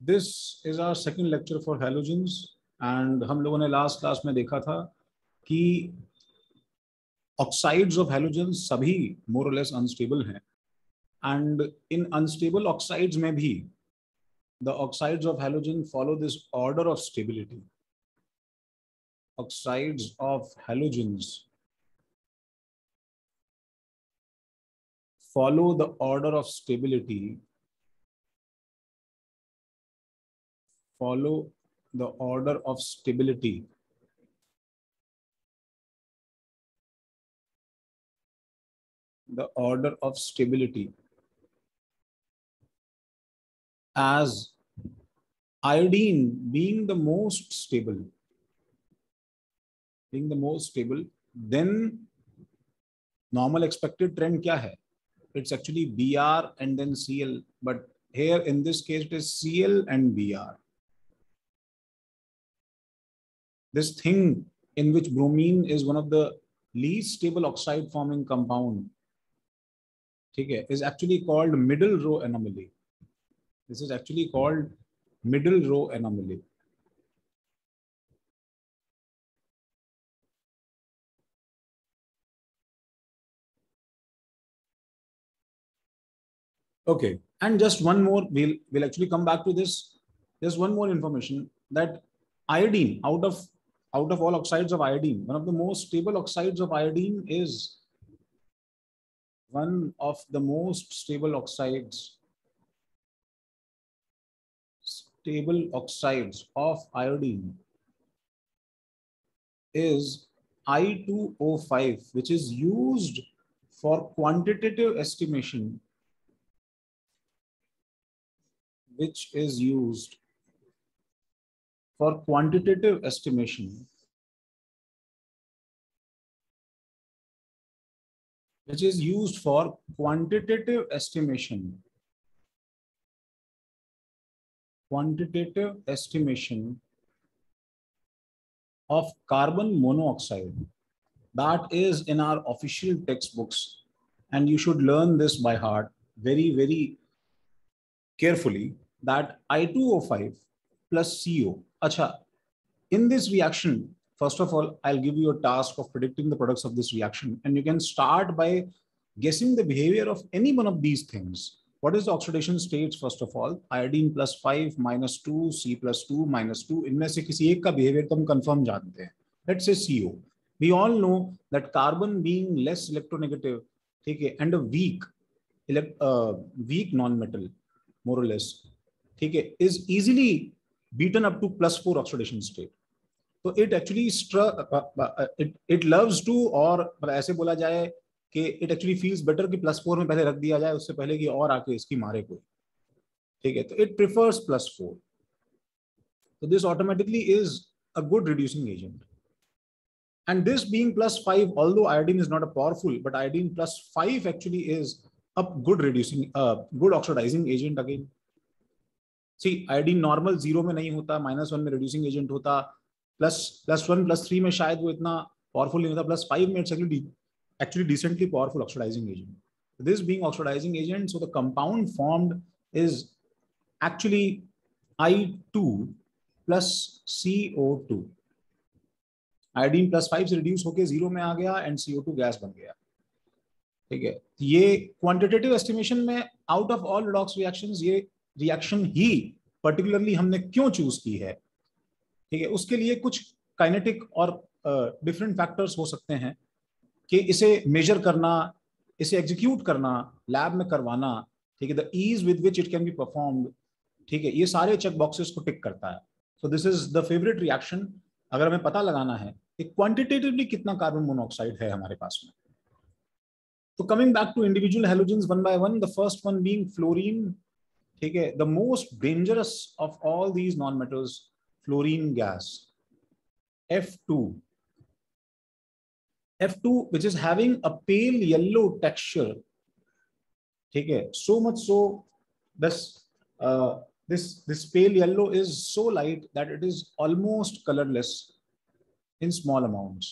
This is our second lecture for halogens and हम लोगों ने लास्ट क्लास में देखा था कि ऑक्साइड्स ऑफ हैलोजेंस सभी मोर और लेस अनस्टेबल हैं एंड इन अनस्टेबल ऑक्साइड्स में भी the oxides of halogen follow this order of stability. Oxides of halogens follow the order of stability, follow the order of stability the order of stability as iodine being the most stable, then normal expected trend क्या है? It's actually Br and then Cl, but here in this case it is Cl and Br. This thing in which bromine is one of the least stable oxide forming compound, okay, is actually called middle row anomaly. This is actually called middle row anomaly. Okay, and just one more, we'll actually come back to this. There's one more information that iodine, out of all oxides of iodine, one of the most stable oxides of iodine is one of the most stable oxides of iodine is I2O5, which is used for quantitative estimation, which is used for quantitative estimation of carbon monoxide. That is in our official textbooks, and you should learn this by heart very, very carefully, that I2O5 plus CO. Acha, in this reaction, first of all, I'll give you a task of predicting the products of this reaction, and you can start by guessing the behavior of any one of these things. What is the oxidation states? First of all, iodine plus 5, minus 2, C plus 2, minus 2. इनमें से किसी एक का behavior तो हम confirm जानते हैं. Let's say CO. We all know that carbon being less electronegative, okay, and a weak non-metal, more or less, okay, is easily beaten up to +4 oxidation state. तो it actually it loves to, और ऐसे बोला जाए कि it actually feels better कि +4 में पहले रख दिया जाए उससे पहले कि और आके इसकी मारे कोई, ठीक है, तो it prefers +4. So this automatically is a good reducing agent. And this being +5, although iodine is not a powerful, but iodine +5 actually is a good reducing, good oxidizing agent again. See, iodine normal 0 में नहीं होता, -1 में reducing agent होता, +1 +3 में शायद वो इतना powerful नहीं होता, +5 में it's actually decently powerful oxidizing agent. This being oxidizing agent, so the compound formed is actually I2 plus CO2. Iodine +5 से रिड्यूस होकर 0 में आ गया एंड CO2 गैस बन गया, ठीक है. ये क्वांटिटेटिव एस्टिमेशन में out of all redox reactions ये रिएक्शन ही पर्टिकुलरली हमने क्यों चूज की है, ठीक है, उसके लिए कुछ काइनेटिक और डिफरेंट फैक्टर्स हो सकते हैं कि इसे मेजर करना, इसे एग्जीक्यूट करना, लैब में करवाना, ठीक है, the ease with which it can be performed, ठीक है, ये सारे चेक बॉक्सेस को टिक करता है. So this is the favourite reaction. अगर हमें पता लगाना है कि क्वांटिटेटिवली कितना कार्बन मोनोऑक्साइड है हमारे पास में. तो coming back to individual halogens one by one, the first one being fluorine, ठीक है, the most dangerous of all these non metals, fluorine gas, F2, which is having a pale yellow texture, ठीक है, so much so this pale yellow is so light that it is almost colorless in small amounts,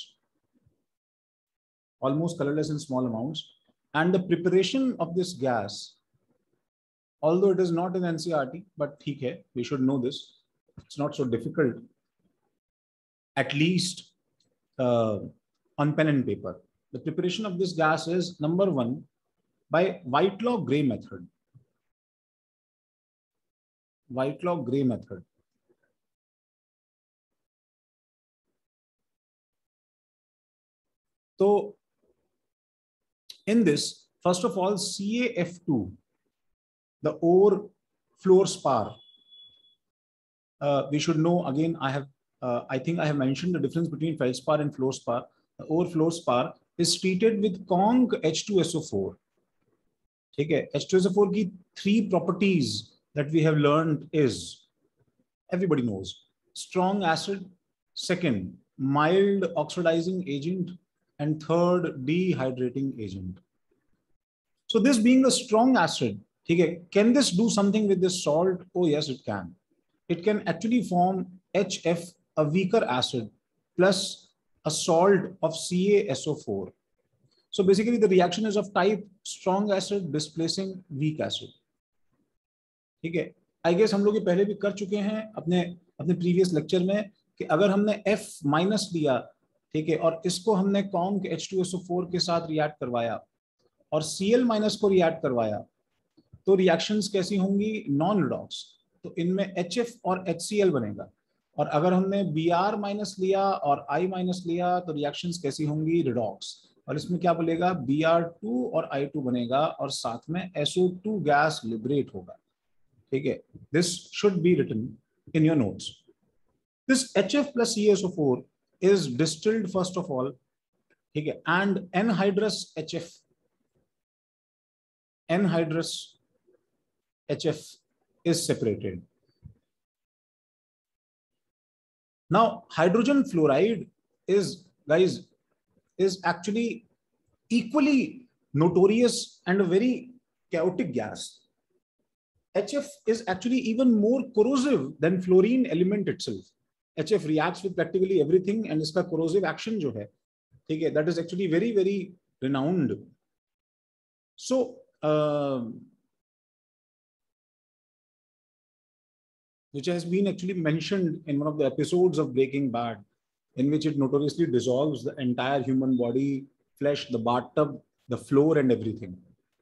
and the preparation of this gas although it is not in NCERT, but ठीक है, we should know this. It's not so difficult, at least on pen and paper. The preparation of this gas is number one by Whitelaw-Gray method. Whitelaw-Gray method. So in this, first of all, CaF2, the ore fluor spar. We should know again. I think I have mentioned the difference between feldspar and fluorspar. The ore fluorspar is treated with Conc H2SO4. Okay, H2SO4 की three properties that we have learned is, everybody knows, strong acid, second mild oxidizing agent, and third dehydrating agent. So this being a strong acid, okay, can this do something with this salt? Oh yes, it can. It can actually form HF, a weaker acid, plus a salt of CaSO4. So basically the reaction is of type strong acid displacing weak acid. ठीक है, I guess हम लोग ये पहले भी कर चुके हैं अपने अपने प्रीवियस लेक्चर में कि अगर हमने F माइनस लिया, ठीक है, और इसको हमने कॉन्क H2SO4 के साथ रिएक्ट करवाया और Cl माइनस को रिएक्ट करवाया, तो रिएक्शंस कैसी होंगी? Non redox. तो इनमें HF और HCl बनेगा. और अगर हमने Br माइनस लिया और I माइनस लिया तो रिएक्शंस कैसी होंगी? रिडॉक्स. और इसमें क्या बोलेगा? Br2 और I2 बनेगा और साथ में SO2 गैस लिबरेट होगा. ठीक है, this should be written in your notes. This HF plus CaSO4 is distilled first of all, ठीक है, and anhydrous HF is separated. Now hydrogen fluoride is, guys, is actually equally notorious and a very chaotic gas. HF is actually even more corrosive than fluorine element itself. HF reacts with practically everything and इसका corrosive action जो है, ठीक है, that is actually very very renowned. So which has been actually mentioned in one of the episodes of Breaking Bad, in which it notoriously dissolves the entire human body, flesh, the bathtub, the floor, and everything.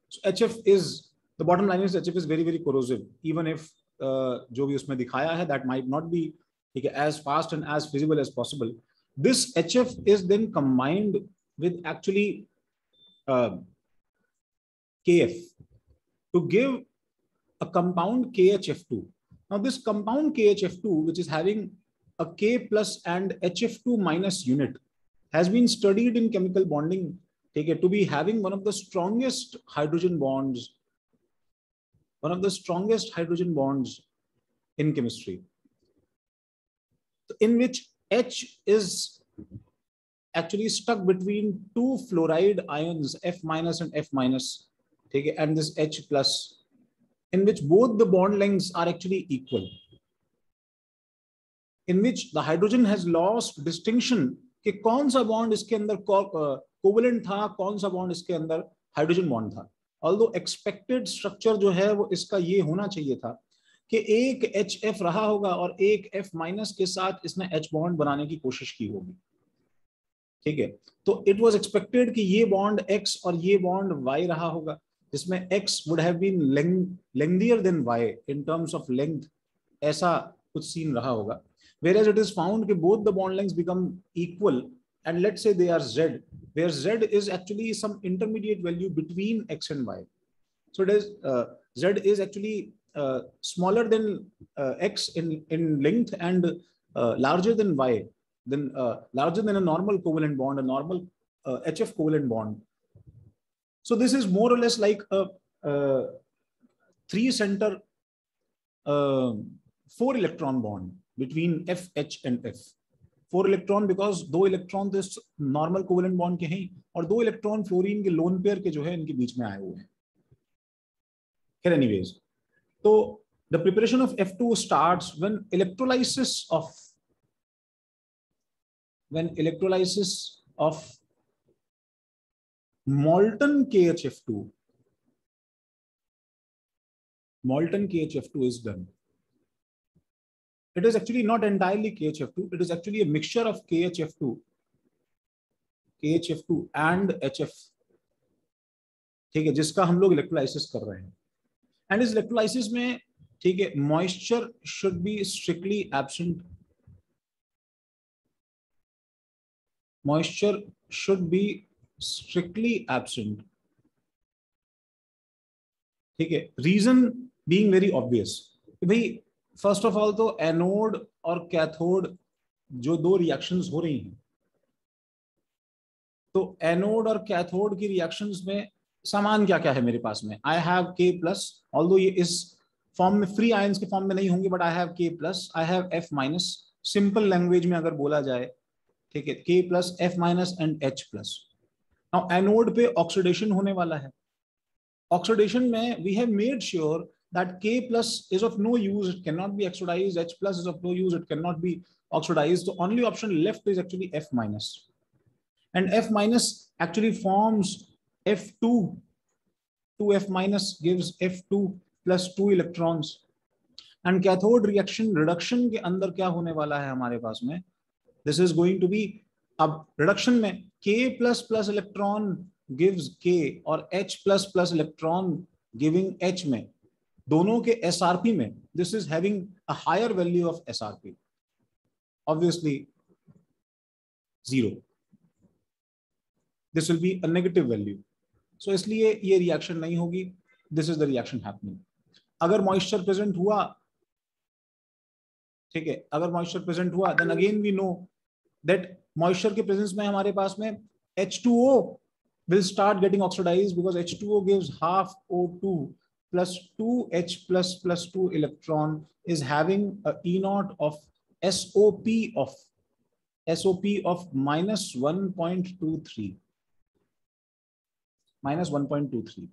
So HF is, the bottom line is HF is very very corrosive, even if जो भी उसमें दिखाया है that might not be, ठीक है, as fast and as feasible as possible. This HF is then combined with actually KF to give a compound KHF2. Now this compound KHF2, which is having a K plus and HF2 minus unit, has been studied in chemical bonding, take it, to be having one of the strongest hydrogen bonds, in chemistry, in which H is actually stuck between two fluoride ions, F minus and F minus, take it, and this H plus, in which both the bond lengths are actually equal, in which the hydrogen has lost distinction कि कौन सा bond इसके अंदर covalent था, कौन सा bond इसके अंदर हाइड्रोजन बॉन्ड था. ऑल्दो एक्सपेक्टेड स्ट्रक्चर जो है वो इसका ये होना चाहिए था कि एक HF रहा होगा और एक F माइनस के साथ इसने H बॉन्ड बनाने की कोशिश की होगी. ठीक है, तो इट वाज एक्सपेक्टेड कि ये बॉन्ड X और ये बॉन्ड Y रहा होगा, जिसमें X would have been lengthier than Y in terms of length, ऐसा कुछ सीन रहा होगा. Whereas it is found that both the bond lengths become equal, and let's say they are Z, where Z is actually some intermediate value between X and Y. So it is Z is actually smaller than X in length and larger than Y, then larger than a normal covalent bond, a normal HF covalent bond. So this is more or less like a 3 center 4 electron bond between F, H and F. 4 electron because 2 electron this normal covalent bond के हैं और 2 electron fluorine के lone pair के जो है इनके बीच में आए हुए हैं. Anyways, so the preparation of F2 starts when electrolysis of molten KHF2 molten KHF2 is done. It is actually not entirely KHF2. It is actually a mixture of KHF2 and HF, ठीक है, जिसका हम लोग electrolysis कर रहे हैं. And इस electrolysis में, ठीक है, moisture should be strictly absent. Moisture should be strictly absent. ठीक है, रीजन बीइंग वेरी ऑब्वियस कि भाई फर्स्ट ऑफ ऑल तो एनोड और कैथोड जो दो रिएक्शंस हो रही हैं, तो एनोड और कैथोड की रिएक्शंस में सामान क्या क्या है मेरे पास में. आई हैव के प्लस, ऑल्दो ये इस फॉर्म में फ्री आयंस के फॉर्म में नहीं होंगे, but I have K plus, I have F minus. Simple language में अगर बोला जाए, ठीक है, K plus F minus and H plus. Now anode पे ऑक्सीडेशन होने वाला है. ऑक्सीडेशन में we have made sure that K plus is of no use, it cannot be oxidized. H plus is of no use, it cannot be oxidized. The only option left is actually F minus. And F minus actually forms F2. 2F minus gives F2 plus 2 electrons. And cathode reaction reduction के अंदर क्या होने वाला है हमारे पास में? This is going to be, अब reduction में K plus plus electron gives K और H plus plus electron giving H में, दोनों के SRP में, this is having a higher value of SRP, obviously 0. This will be a negative value. So इसलिए ये reaction नहीं होगी. This is the reaction happening. अगर मॉइस्चर प्रेजेंट हुआ, ठीक है, अगर मॉइस्चर प्रेजेंट हुआ, then again we know that moisture के प्रेजेंस में हमारे पास में H2O will start getting oxidized because H2O gives half O2 plus 2H plus 2 electron is having a E naught of SOP of minus 1.23. Minus 1.23.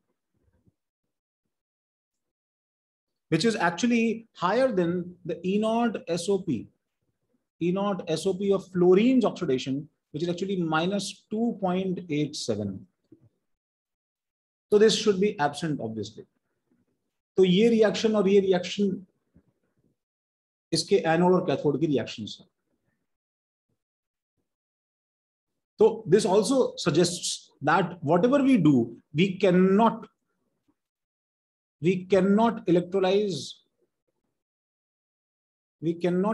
Which is actually higher than the E naught SOP. E naught SOP of fluorine's oxidation, which is actually minus 2.87. So this should be absent, obviously. तो ये reaction और ये reaction इसके anode और cathode की reactions हैं. तो this also suggests that whatever we do, we cannot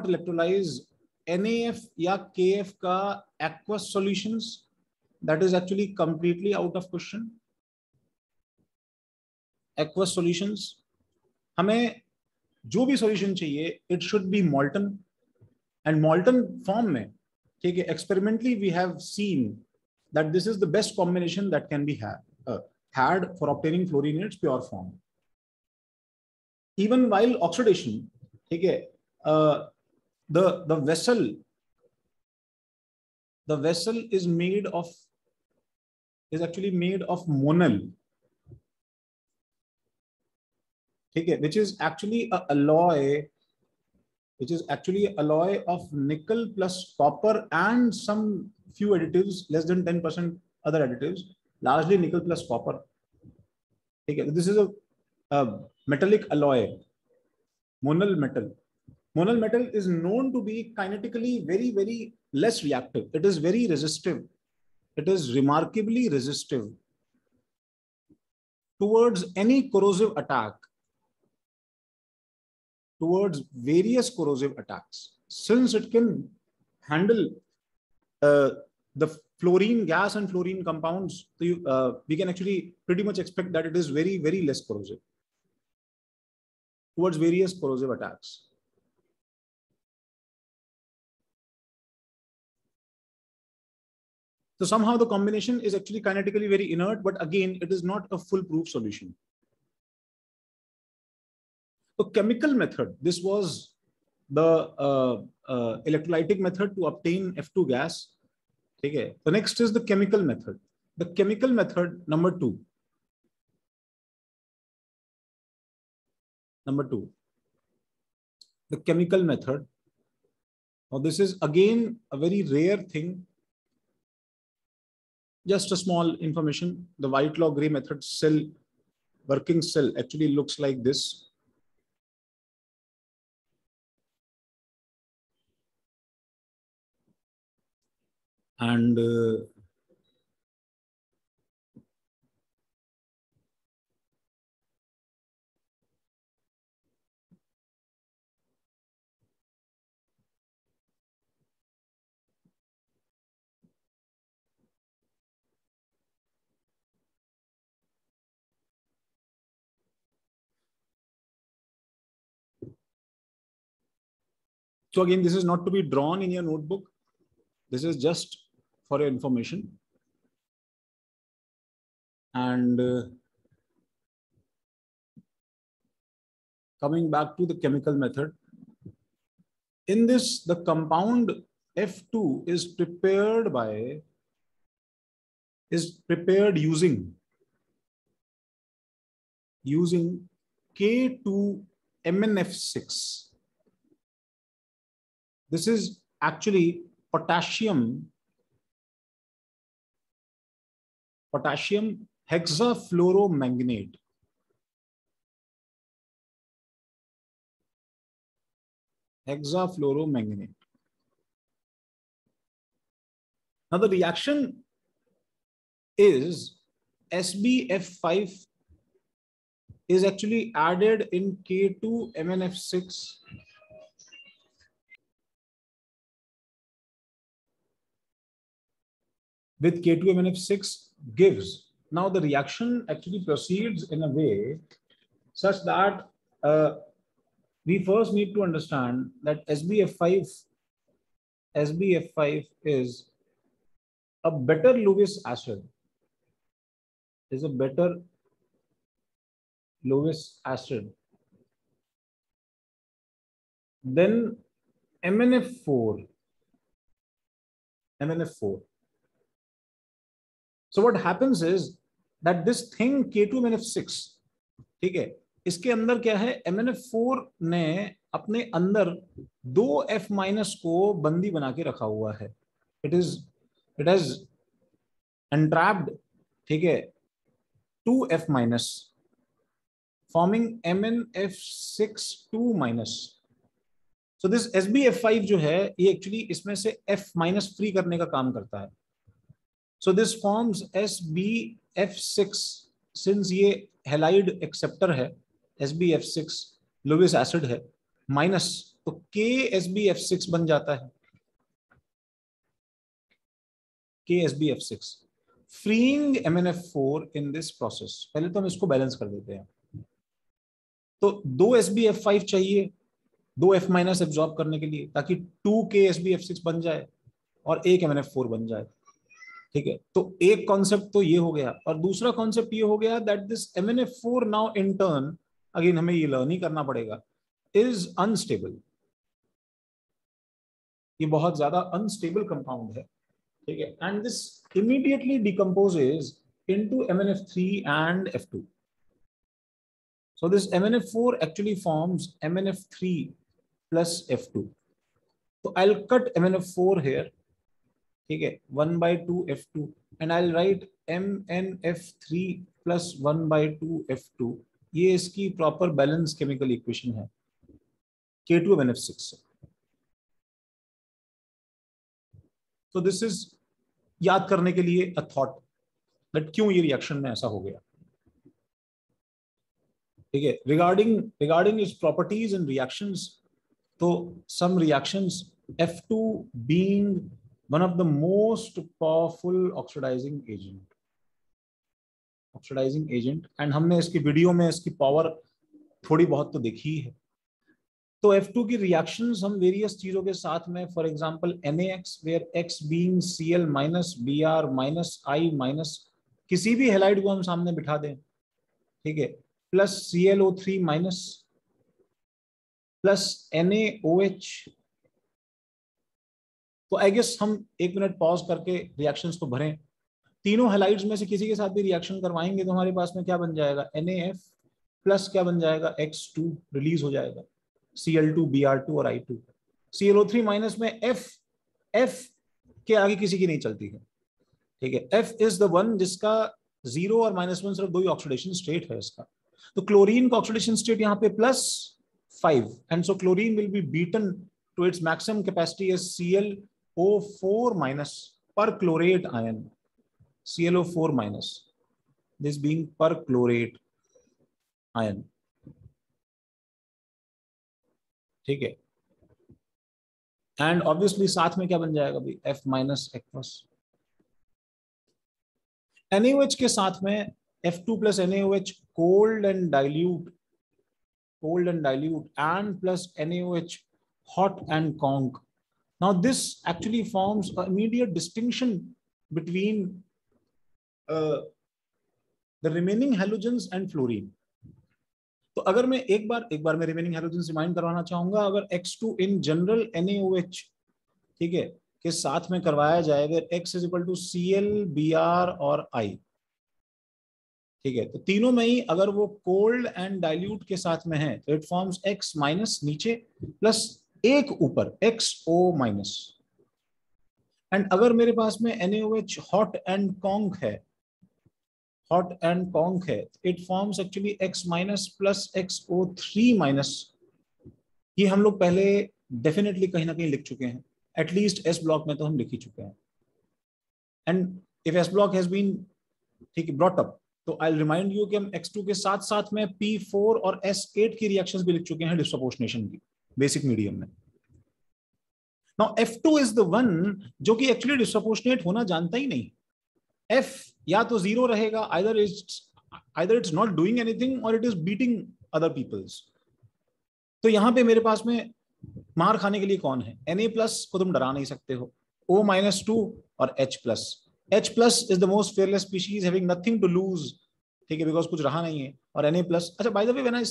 electrolyze NaF या KF का aqueous solutions. That is actually completely out of question. Aqueous solutions, हमें जो भी सॉल्यूशन चाहिए, it should be molten. And molten form में, ठीक है, experimentally we have seen that this is the best combination that can be had for obtaining fluorine in its pure form. Even while oxidation, ठीक है, the vessel is actually made of monel, ठीक है, which is actually a alloy of nickel plus copper and some few additives, less than 10% other additives, largely nickel plus copper. ठीक है, this is a metallic alloy, monal metal. Monal metal is known to be kinetically very, very less reactive. It is very resistive. It is remarkably resistive towards any corrosive attack, towards various corrosive attacks, since it can handle the fluorine gas and fluorine compounds. So we can actually pretty much expect that it is very, very less corrosive towards various corrosive attacks. So somehow the combination is actually kinetically very inert, but again, it is not a foolproof solution. So chemical method, this was the electrolytic method to obtain F2 gas. Okay. The next is the chemical method. The chemical method number two. The chemical method. Now this is again a very rare thing. Just a small information. The Whitelaw Gray method working cell actually looks like this. and so again, this is not to be drawn in your notebook. This is just for your information. And coming back to the chemical method, in this, the compound F2 is prepared using K2MnF6. This is actually potassium hexafluoromanganate. Hexafluoromanganate. Now the reaction is SbF5 is actually added in K2MnF6 with K2MnF6 gives. Now the reaction actually proceeds in a way such that we first need to understand that SbF5 is a better Lewis acid. Is a better Lewis acid. Then MnF4. So what happens is that this thing K2MnF6, ठीक है, इसके अंदर क्या है, MnF4 ने अपने अंदर 2F- को बंदी बना के रखा हुआ है. It has entrapped, ठीक है, 2F- forming MnF6 2-. So this SbF5 जो है ये एक्चुअली इसमें से F- फ्री करने का काम करता है. So this forms SbF6 since ये हैलाइड एक्सेप्टर है, SbF6 लुईस एसिड है, माइनस तो KSbF6 बन जाता है. KSbF6 freeing MnF4 in this process. पहले तो हम इसको बैलेंस कर देते हैं. तो 2 SbF5 चाहिए 2F- एब्जॉर्ब करने के लिए ताकि 2 KSbF6 बन जाए और 1 MnF4 बन जाए. ठीक है, तो एक कॉन्सेप्ट तो ये हो गया और दूसरा कॉन्सेप्ट ये हो गया that this MnF4 now in turn, again हमें ये लर्न ही करना पड़ेगा, इज अनस्टेबल. ये बहुत ज्यादा अनस्टेबल कंपाउंड है. ठीक है, and this immediately decomposes into MnF3 and F2. So this MnF4 actually forms MnF3 plus F2. So I'll cut MnF4 here. ठीक है, 1/2 F2 and I'll write MnF3 plus 1/2 F2. ये इसकी प्रॉपर बैलेंस केमिकल इक्वेशन है K2MnF6. तो this is याद करने के लिए अ थॉट दैट क्यों ये रिएक्शन में ऐसा हो गया. ठीक है, regarding its properties and reactions, तो सम reactions F2 being one of the most powerful oxidizing agent, and हमने इसकी वीडियो में इसकी पावर थोड़ी बहुत तो देखी है. तो F2 की रिएक्शंस हम वेरियस चीजों के साथ में, for example NaX where X being Cl minus Br minus I minus, किसी भी हैलाइड को हम सामने बिठा दें, ठीक है, plus ClO3 minus plus NaOH. तो आई गेस हम 1 मिनट पॉज करके रिएक्शंस को भरें. तीनों हैलाइड्स में से किसी के साथ भी रिएक्शन करवाएंगे तो हमारे पास में क्या बन जाएगा, NaF प्लस क्या बन जाएगा, X2 रिलीज हो जाएगा, Cl2 Br2 और I2. ClO3 माइनस में F के आगे किसी की नहीं चलती है. ठीक है, F इज द वन जिसका 0 और -1 सिर्फ 2 ही ऑक्सीडेशन स्टेट है इसका. तो क्लोरीन का ऑक्सीडेशन स्टेट यहाँ पे +5 and so chlorine will be beaten to its maximum capacity as ClO4 minus. perchlorate ion, ClO4 minus, this being perchlorate ion, ठीक है। एंड ऑब्वियसली साथ में क्या बन जाएगा भाई, F माइनस एक्वस। NaOH के साथ में F2 plus NaOH cold and dilute and plus NaOH hot and conc. Now this actually forms an immediate distinction between the remaining halogens and fluorine. तो अगर मैं एक बार मैं रिमेनिंग हैलोजेंस रिमाइंड करवाना चाहूंगा, अगर X2 इन जनरल NaOH, ठीक है, के साथ में करवाया जाए where X is equal to Cl Br और I, ठीक है, तो तीनों में ही अगर वो कोल्ड एंड डाइल्यूट के साथ में है तो इट फॉर्म्स X माइनस नीचे प्लस एक ऊपर XO माइनस। एंड अगर मेरे पास में NaOH हॉट एंड कॉन्क है, it forms actually X minus plus XO3 minus. ये हम लोग पहले डेफिनेटली कहीं ना कहीं लिख चुके हैं, एटलीस्ट S ब्लॉक में तो हम लिख ही चुके हैं। And if S block has been, ठीक है, ब्रॉट अप, तो आई रिमाइंड यू कि हम X2 के साथ साथ में P4 और S8 की रिएक्शंस भी लिख चुके हैं डिस्प्रोपोर्शनेशन की बेसिक मीडियम में। Now F2 is the one जो कि एक्चुअली डिस्प्रोपोर्शनेट होना जानता ही नहीं। F या तो जीरो रहेगा, either it's not doing anything or it is beating other people's। तो यहां पे मेरे पास में मार खाने के लिए कौन है? Na प्लस को तुम डरा नहीं सकते हो, O माइनस 2 और H plus. H plus is the most fearless species having nothing to lose, ठीक है, because कुछ रहा नहीं है। और Na plus, अच्छा, by the way, when I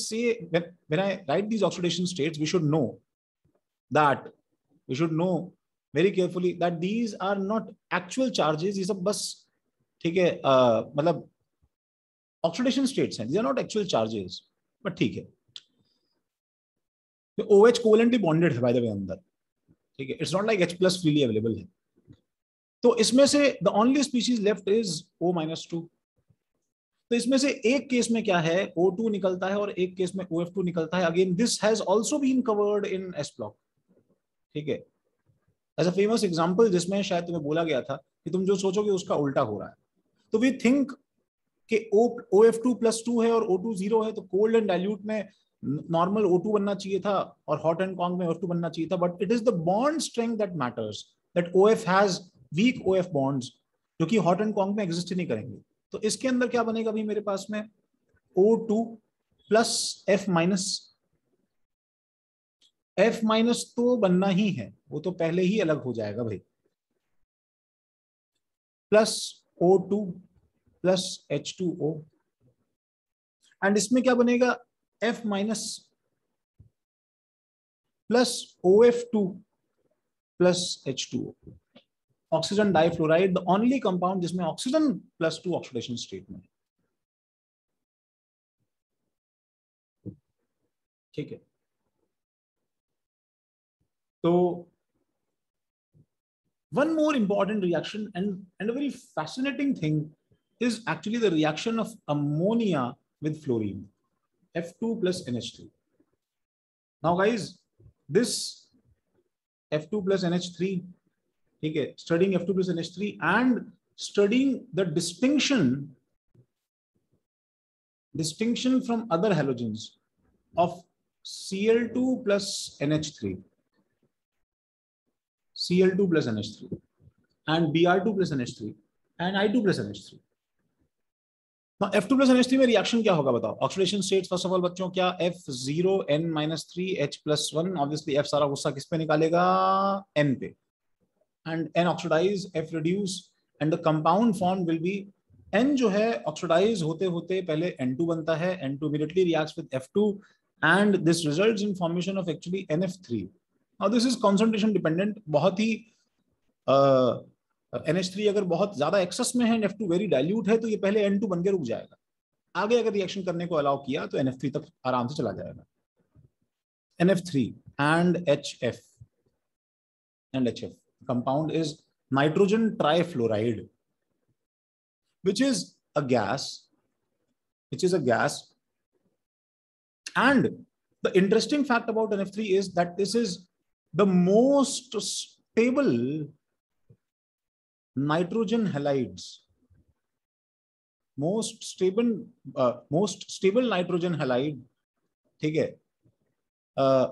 write these oxidation states, we should know very carefully that these are not actual charges, ये सब बस, ठीक है, मतलब ऑक्सीडेशन स्टेट्स हैं, these are not actual charges, but ठीक है। तो OH कोवेलेंटली बॉन्डेड है बाय द वे अंदर, ठीक है, it's not like H plus freely available है। तो इसमें से the only species left is O minus 2। तो इसमें से एक केस में क्या है, O2 निकलता है और एक केस में OF2 निकलता है। Again this has also been covered in S block, ठीक है, एज अ फेमस एग्जांपल जिसमें शायद तुम्हें बोला गया था कि तुम जो सोचोगे उसका उल्टा हो रहा है। तो वी थिंक कि OF2 प्लस 2 है और O2 0 है, तो कोल्ड एंड डाइल्यूट में नॉर्मल O2 बनना चाहिए था और हॉट एंड कॉन्क में OF2 बनना चाहिए था, but it is the bond strength that matters, that OF has week OF bonds जो कि हॉट एंड कॉन्क में एग्जिस्ट नहीं करेंगे। तो इसके अंदर क्या बनेगा भाई मेरे पास में, O2 प्लस F माइनस तो बनना ही है, वो तो पहले ही अलग हो जाएगा भाई, plus O2 plus H2O। And इसमें क्या बनेगा, F minus plus OF2 plus H2O, oxygen difluoride, the only compound जिसमें ऑक्सीजन प्लस 2 ऑक्सीडेशन स्टेट में, ठीक है। तो one more important reaction and a very fascinating thing is actually the reaction of ammonia with fluorine, F2 plus NH3. Now guys, this F2 plus NH3, ठीक है, studying F2 plus NH3 and studying the distinction from other halogens of Cl2 plus NH3, Cl2 plus NH3 and Br2 plus NH3 and I2 plus NH3। Now F2 plus NH3 में reaction क्या होगा बताओ? Oxidation states first of all बच्चों क्या, F0 N-3 H+1, obviously F सारा गुस्सा किस पे निकालेगा, N पे, and N oxidize, F reduce and the compound form will be, N जो है ऑक्सीडाइज होते होते पहले N2 बनता है, N2 immediately reacts with F2 and this results in formation of actually NF3। Now this is concentration dependent, बहुत ही NH3 अगर बहुत ज्यादा एक्सेस में है, F2 वेरी डाइल्यूट है, तो ये पहले N2 बन के रुक जाएगा, आगे अगर रिएक्शन करने को अलाउ किया तो NF3 तक आराम से चला जाएगा। NF3 and HF compound is nitrogen trifluoride, which is a gas, and the interesting fact about NF3 is that this is the most stable nitrogen halides, most stable nitrogen halide, ठीक है,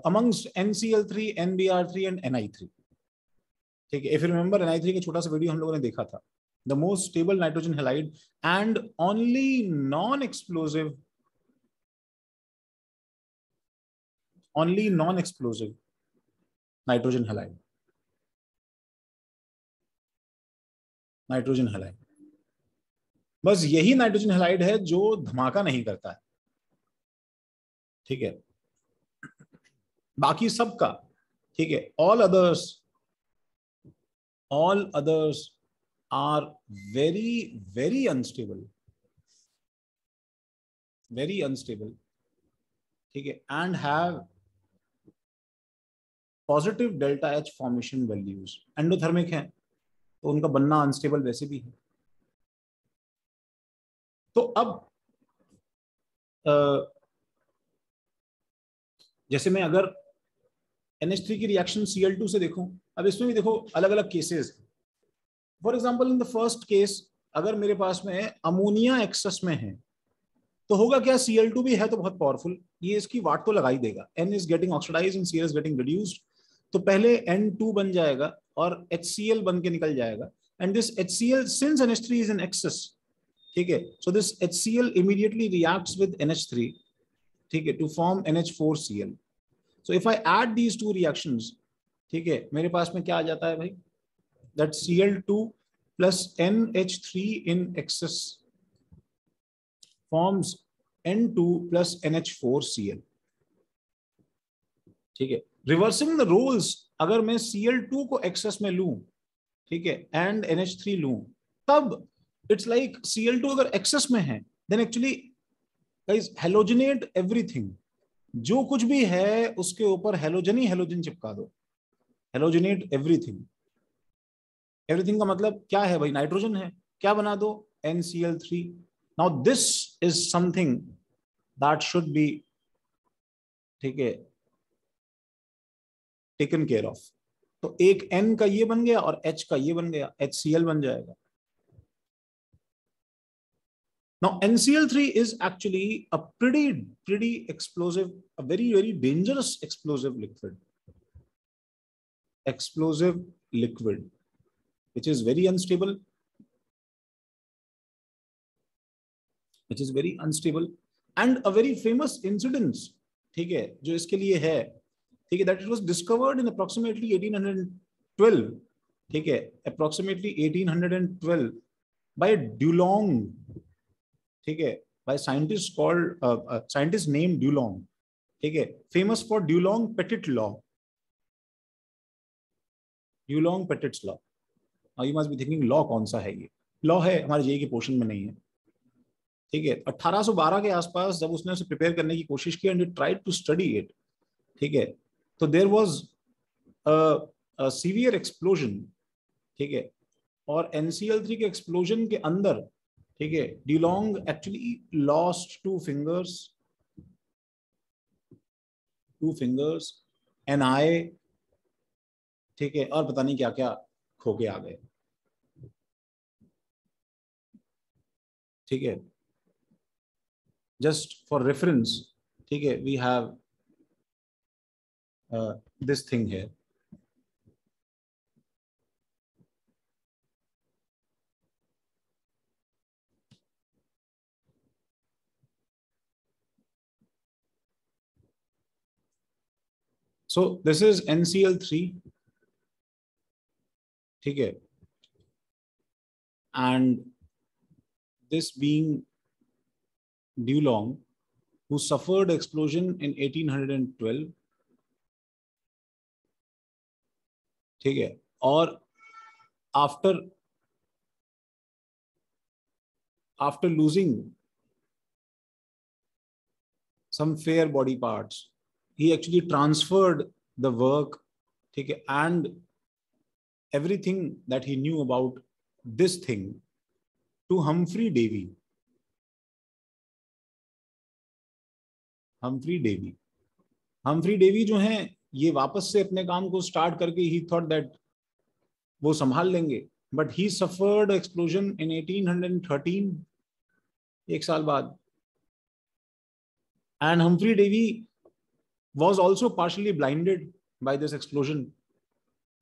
amongst NCl3, NBr3 and Ni3, ठीक है। If you remember Ni3 का छोटा सा video हम लोगों ने देखा था। The most stable nitrogen halide and only non-explosive nitrogen halide, nitrogen halide, बस यही नाइट्रोजन हैलाइड है जो धमाका नहीं करता है, ठीक है। बाकी सबका, ठीक है, all others are very unstable, very unstable, ठीक है, and have positive delta H formation values, endothermic है तो उनका बनना अनस्टेबल वैसे भी है। तो अब जैसे मैं अगर NH3 की रिएक्शन Cl2 से देखूं, अब इसमें भी देखो अलग अलग cases. For example in the first case, अगर मेरे पास में अमोनिया एक्सेस में है तो होगा क्या, Cl2 भी है तो बहुत पावरफुल, ये इसकी वाट तो लगा ही देगा, N is getting oxidised and Cl is getting reduced, तो पहले N2 बन जाएगा और HCl बन के निकल जाएगा, and this HCl since NH3 is in excess, ठीक है, so this HCl immediately reacts with NH3, ठीक है, to form NH4Cl। So if I add these two reactions, ठीक है, मेरे पास में क्या आ जाता है भाई, that Cl2 plus NH3 in excess forms N2 plus NH4Cl, ठीक है। रिवर्सिंग द रोल्स, अगर मैं Cl2 को एक्सेस में लूं, ठीक है, एंड NH3 लूं, तब इट्स लाइक Cl2 अगर एक्सेस में है देन एक्चुअली गाइस हेलोजनेट एवरीथिंग, जो कुछ भी है उसके ऊपर हेलोजन ही हेलोजन चिपका दो, हेलोजनेट एवरीथिंग। एवरीथिंग का मतलब क्या है भाई, नाइट्रोजन है, क्या बना दो, NCl3। Now this is something that should be, ठीक है, टेकन केयर ऑफ। तो एक N का ये बन गया और H का ये बन गया, HCl बन जाएगा। Now NCl3 is actually a pretty explosive, a very dangerous explosive liquid, which is very unstable, and a very famous incident, ठीक है, जो इसके लिए है, ठीक है, that it was discovered in approximately 1812, ठीक है, approximately 1812 by Dulong, ठीक है, by scientist called scientist named Dulong, ठीक है, famous for Dulong Petit's law, Dulong Petit's law। Now you must be thinking law कौन सा है, ये लॉ है हमारे जेई के पोर्शन में नहीं है, ठीक है। 1812 के आसपास जब उसने उसे प्रिपेयर करने की कोशिश की and tried to study it, ठीक है, तो there was a severe explosion, ठीक है, और NCl3 के एक्सप्लोजन के अंदर, ठीक है, डिलोंग actually lost two fingers an eye, ठीक है, और पता नहीं क्या क्या खो के आ गए, ठीक है, जस्ट फॉर रेफरेंस, ठीक है, we have this thing here, so this is NCl3, ठीक है, and this being Dulong who suffered explosion in 1812, ठीक है, और after losing some fair body parts, he actually transferred the work, ठीक है, and everything that he knew about this thing to Humphrey Davy। Humphrey Davy जो हैं, ये वापस से अपने काम को स्टार्ट करके ही थॉट दैट वो संभाल लेंगे, but he suffered explosion in 1813, एक साल बाद. And Humphrey Davy was also partially blinded by this explosion.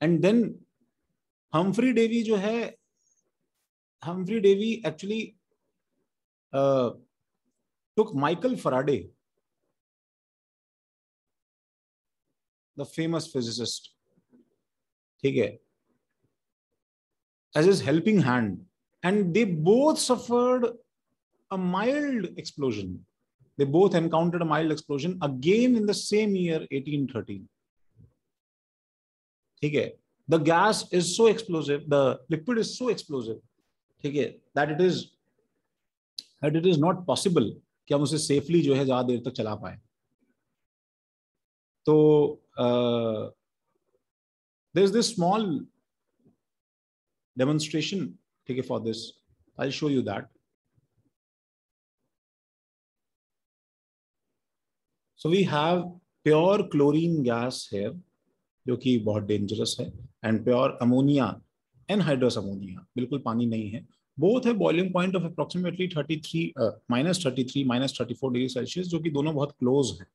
And then Humphrey Davy जो है, Humphrey Davy actually took Michael Faraday, the famous physicist, ठीक है, as his helping hand, and they both suffered a mild explosion. They both encountered a mild explosion again in the same year, 1813. ठीक है, the gas is so explosive, the liquid is so explosive, ठीक है, that it is not possible कि हम उसे safely जो है ज्यादा देर तक चला पाए. तो there's this small demonstration, ठीक है, for this. I'll show you that. So we have pure chlorine gas here, जो कि बहुत डेंजरस है, and pure ammonia, anhydrous ammonia, बिल्कुल पानी नहीं है. Both है boiling point of approximately 33 -33 -34 degree Celsius, जो कि दोनों बहुत क्लोज है.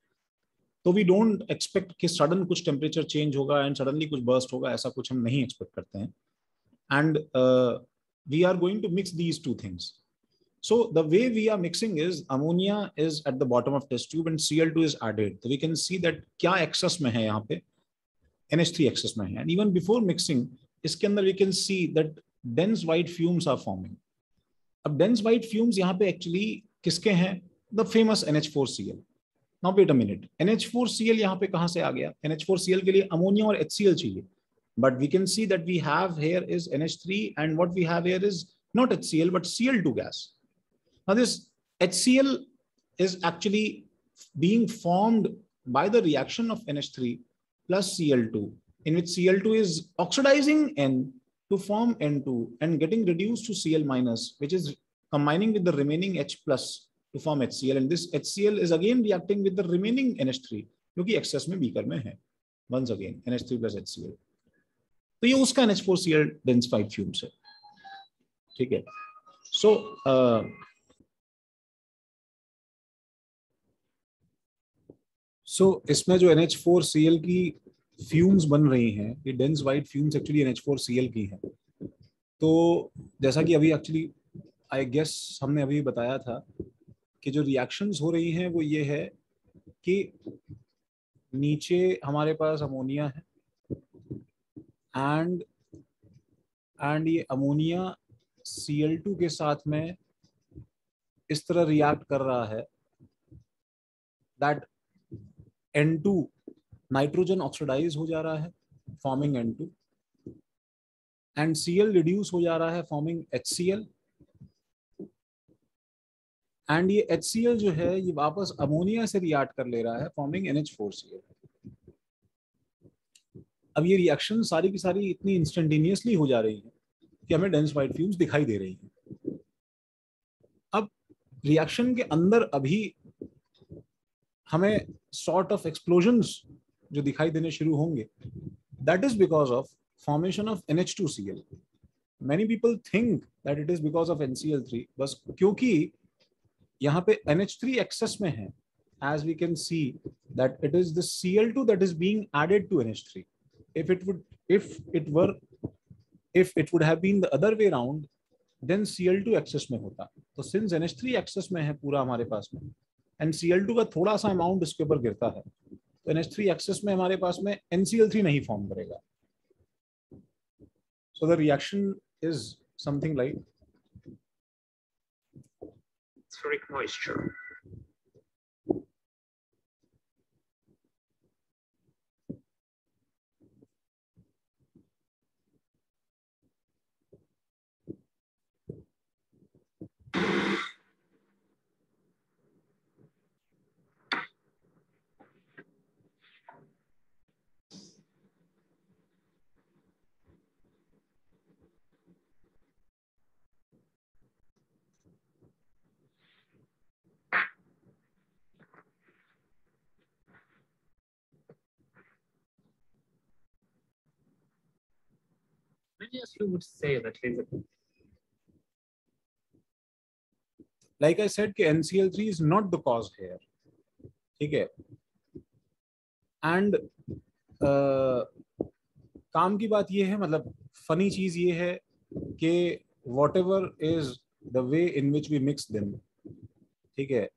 तो वी डोंट एक्सपेक्ट कि सडन कुछ टेम्परेचर चेंज होगा एंड सडनली कुछ बर्स्ट होगा, ऐसा कुछ हम नहीं एक्सपेक्ट करते हैं. And we are going to mix these two things. So the way we are mixing is ammonia is at the bottom of test tube and Cl2 is added. So we can see that क्या excess में है यहाँ पे, NH3 excess में है. And even before mixing, इसके अंदर we can see that dense white fumes are forming. अब dense white fumes यहाँ पे actually किसके हैं? The famous NH4Cl. Now wait a minute. NH4Cl यहाँ पे कहाँ से आ गया? NH4Cl के लिए अमोनिया और HCl चाहिए. But we can see that we have here is NH3 and what we have here is not HCl but Cl2 gas. Now this HCl is actually being formed by the reaction of NH3 plus Cl2, in which Cl2 is oxidizing N to form N2 and getting reduced to Cl minus, which is combining with the remaining H plus to form HCl, and this HCl is again reacting with the remaining NH3 जो कि excess में beaker में है. Once again NH3 plus HCl. तो ये उसका NH4Cl densified fumes है, ठीक है. So इसमें जो NH4Cl की फ्यूम्स बन रही हैं, ये dense white fumes actually NH4Cl की हैं. तो जैसा कि अभी एक्चुअली आई गेस हमने अभी बताया था कि जो रिएक्शंस हो रही हैं वो ये है कि नीचे हमारे पास अमोनिया है एंड ये अमोनिया Cl2 के साथ में इस तरह रिएक्ट कर रहा है दैट N2 नाइट्रोजन ऑक्सीडाइज हो जा रहा है forming N2 and Cl reduce हो जा रहा है फॉर्मिंग HCl एंड ये HCl जो है ये वापस अमोनिया से रिएक्ट कर ले रहा है फॉर्मिंग NH4Cl. अब ये रिएक्शन सारी की सारी इतनी इंस्टेंटेनियसली हो जा रही है कि हमें डेंस वाइट फ्यूम्स दिखाई दे रही हैं. अब रिएक्शन के अंदर अभी हमें सॉर्ट ऑफ एक्सप्लोजन्स जो दिखाई देने शुरू होंगे, that is because of formation of NH2Cl. Many people think that it is because of NCl3, बस क्योंकि यहाँ पे NH3 excess में है, as we can see that it is the Cl2 that is being added to NH3. If it would have been the other way around, then Cl2 excess में होता. तो since NH3 excess में है पूरा हमारे पास में and Cl2 का थोड़ा सा अमाउंट इसके ऊपर गिरता है, तो NH3 excess में हमारे पास में NCl3 नहीं फॉर्म करेगा. So the reaction is something like atmospheric moisture. you would say that is like I said कि NCl3 is not the cause here, ठीक है. And काम की बात ये है, मतलब फनी चीज ये है कि whatever is the way in which we mix them, ठीक है,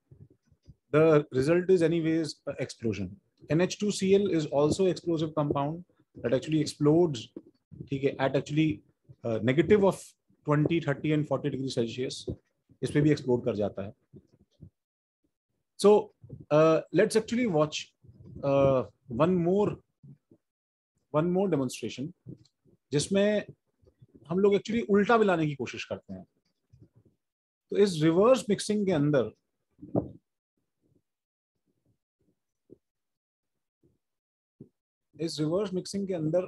the result is anyways explosion. NH2Cl is also explosive compound that actually explodes, ठीक है, at actually negative of 20, 30 and 40 degree Celsius. इस पे भी explode कर जाता है. So let's actually watch one more demonstration जिसमें हम लोग एक्चुअली उल्टा मिलाने की कोशिश करते हैं. तो इस रिवर्स मिक्सिंग के अंदर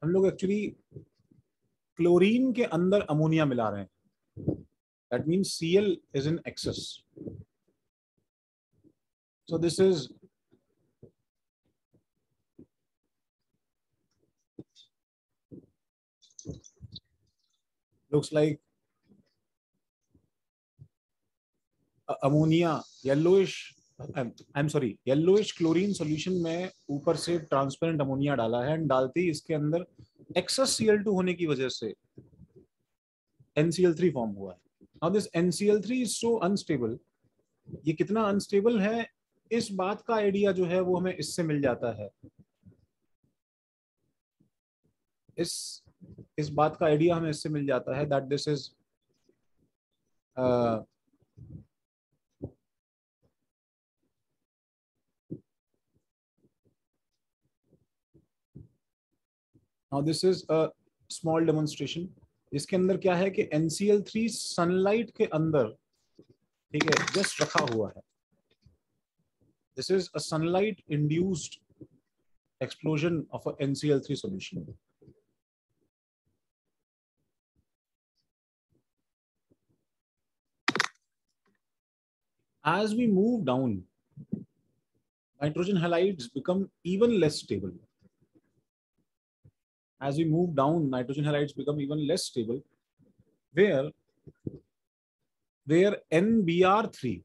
हम लोग एक्चुअली क्लोरीन के अंदर अमोनिया मिला रहे हैं. That means Cl is in excess. So this is looks like ammonia, yellowish chlorine solution में ऊपर से ट्रांसपेरेंट अमोनिया डाला है, एंड डालते ही इसके अंदर एक्सेस Cl2 होने की वजह से NCl3 फॉर्म हुआ है. Now this NCl3 is so unstable. ये कितना अनस्टेबल है इस बात का आइडिया जो है वो हमें इससे मिल जाता है. इस बात का आइडिया हमें इससे मिल जाता है that this is now this is a small demonstration. इसके अंदर क्या है कि NCl3 सनलाइट के अंदर, ठीक है, जस्ट रखा हुआ है. This is a sunlight induced explosion of a NCl3 solution. As we move down, nitrogen halides become even less stable. As we move down, nitrogen halides become even less stable, where NBr3,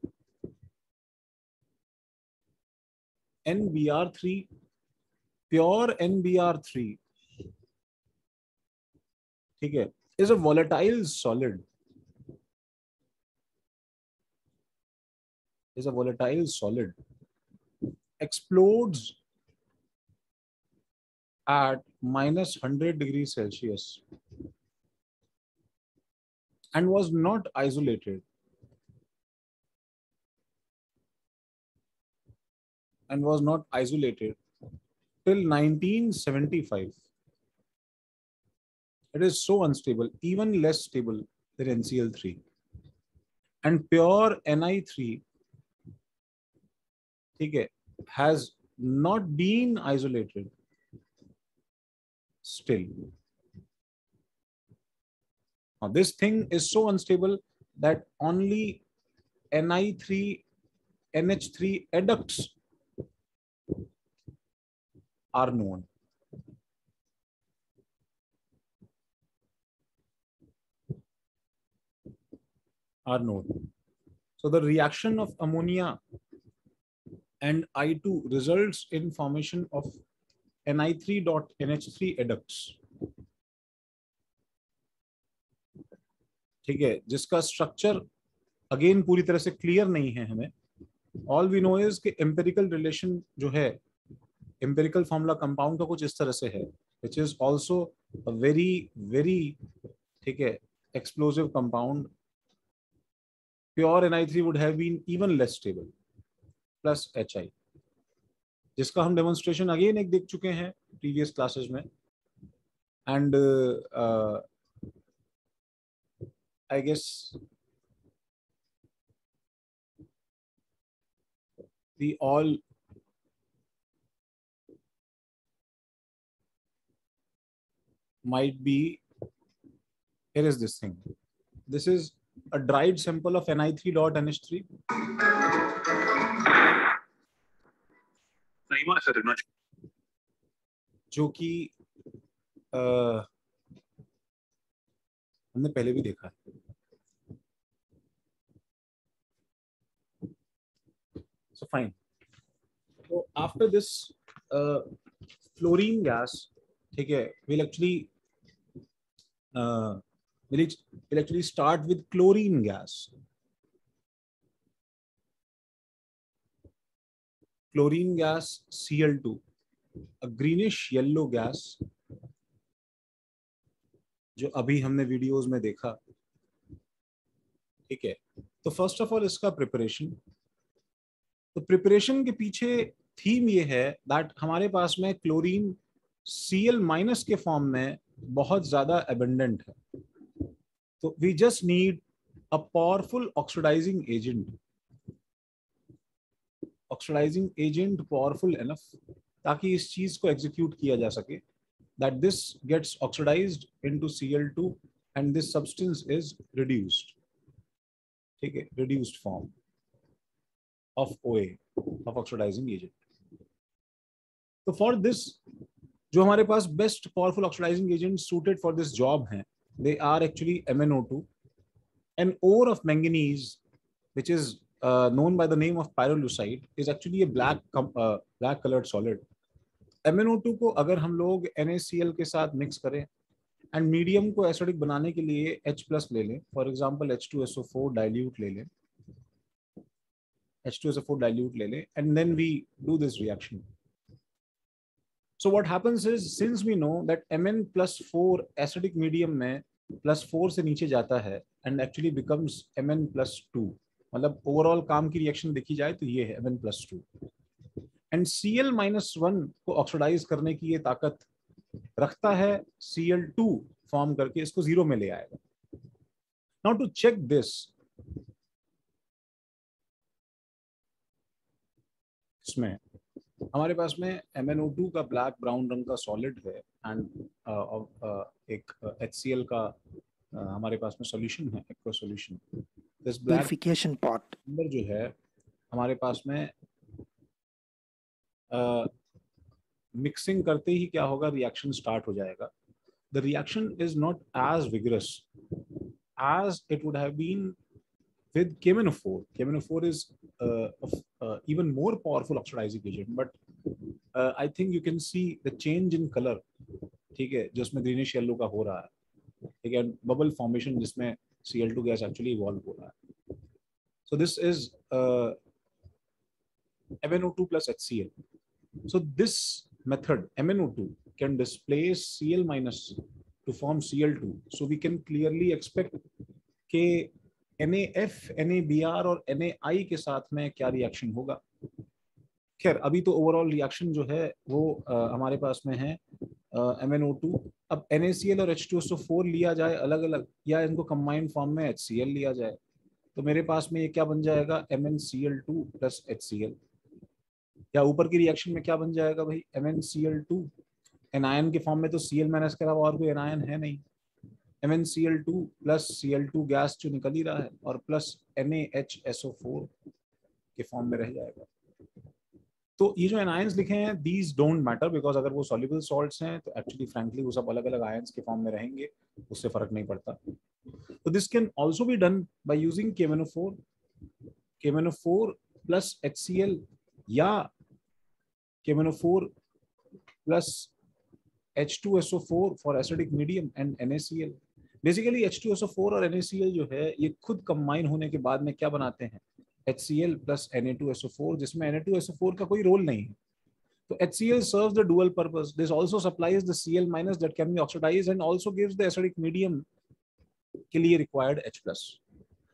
pure NBr3, ठीक है, is a volatile solid. Explodes at -100 degrees Celsius and was not isolated. Till 1975. It is so unstable, even less stable than NCl3. And pure Ni3, ठीक है, has not been isolated still. Now this thing is so unstable that only NH3 adducts are known. So the reaction of ammonia and I2 results in formation of Ni3.NH3 adducts. ठीक है, जिसका structure again पूरी तरह से clear नहीं है हमें. All we know is कि एम्पिरिकल रिलेशन जो है, एम्पिरिकल फॉर्मूला कंपाउंड का कुछ इस तरह से है, which is also a very ठीक है, explosive compound. Pure Ni3 would have been even less stable plus Hi, जिसका हम डेमोन्स्ट्रेशन अगेन एक देख चुके हैं प्रीवियस क्लासेस में. And I guess we all might be, here is this thing. This is a dried sample of Ni3.NH3. जो कि हमने पहले भी देखा है. So fine. So after this fluorine gas, ठीक है, we'll actually start with chlorine gas. Chlorine gas Cl2, a greenish yellow gas, जो अभी हमने वीडियोस में देखा. ठीक है, तो फर्स्ट ऑफ ऑल इसका प्रिपरेशन. तो प्रिपरेशन के पीछे थीम ये है दैट हमारे पास में क्लोरीन Cl- के फॉर्म में बहुत ज्यादा एबंडेंट है. तो we just need a powerful oxidising agent powerful enough ताकि इस चीज को एग्जीक्यूट किया जा सके, that this gets oxidised into Cl2 and this substance is reduced. ठीक है, reduced form of OA, of oxidizing agent. तो for this, जो हमारे पास best powerful oxidising agent suited for this job हैं, they are actually MnO2. An ore of manganese, which is known by the name of pyrolusite, is actually a black colored solid. MnO2 को अगर हम लोग NaCl के साथ mix करें and medium को acidic बनाने के लिए H+ ले लें, फॉर एग्जांपल H2SO4 डाइल्यूट ले लें, H2SO4 dilute ले लें, and then we do this reaction. So what happens is, since we know that Mn+4 acidic medium में +4 से नीचे जाता है and actually becomes Mn+2, मतलब ओवरऑल काम की रिएक्शन देखी जाए तो ये है Mn+2. एंड Cl-1 को ऑक्सीडाइज करने की ये ताकत रखता है, Cl2 फॉर्म करके इसको जीरो में ले आएगा. नाउ टू चेक दिस, इसमें हमारे पास में MnO2 का ब्लैक ब्राउन रंग का सॉलिड है एंड एक HCl का हमारे पास में सॉल्यूशन है, aqua solution. This black purification pot अंदर जो है हमारे पास में मिक्सिंग करते ही क्या होगा, रिएक्शन स्टार्ट हो जाएगा. The reaction is not as vigorous as it would have been with KMnO4. KMnO4 is even more powerful oxidizing agent, but I think you can see the change in color. ठीक है, जिसमें greenish yellow का हो रहा है. ठीक है, bubble formation जिसमें Cl2 गैस एक्चुअली इवॉल्व हो रहा है. So this is MnO2 plus HCl. So this method MnO2 can displace Cl- to form Cl2. So we can clearly expect कि NaF, NaBr और NaI के साथ में क्या रिएक्शन होगा. खैर अभी तो ओवरऑल रिएक्शन जो है वो हमारे पास में है MnO2. अब NaCl और H2SO4 लिया जाए अलग अलग या इनको कंबाइंड फॉर्म में HCl लिया जाए, तो मेरे पास में ये क्या बन जाएगा, MnCl2 प्लस HCl. या ऊपर की रिएक्शन में क्या बन जाएगा भाई, MnCl2 एनायन के फॉर्म में, तो Cl- के अलावा और कोई एनायन है नहीं. MnCl2 प्लस Cl2 गैस जो निकल ही रहा है और प्लस NaHSO4 के फॉर्म में रह जाएगा. तो ये जो एनायंस लिखे हैं, दीज डोंट मैटर बिकॉज अगर वो सॉल्युबल सॉल्ट्स हैं तो एक्चुअली फ्रैंकली वो सब अलग अलग आयंस के फॉर्म में रहेंगे, उससे फर्क नहीं पड़ता. तो this can also be done by using KMnO4 plus HCl या KMnO4 plus H2SO4 for acidic medium and NaCl. Basically H2SO4 और NaCl जो है ये खुद कंबाइन होने के बाद में क्या बनाते हैं, HCl plus Na2SO4, जिसमें Na2SO4 का कोई रोल नहीं है. तो HCl serves the dual purpose. This also supplies the Cl- that can be oxidized and also gives the acidic medium के लिए required H+.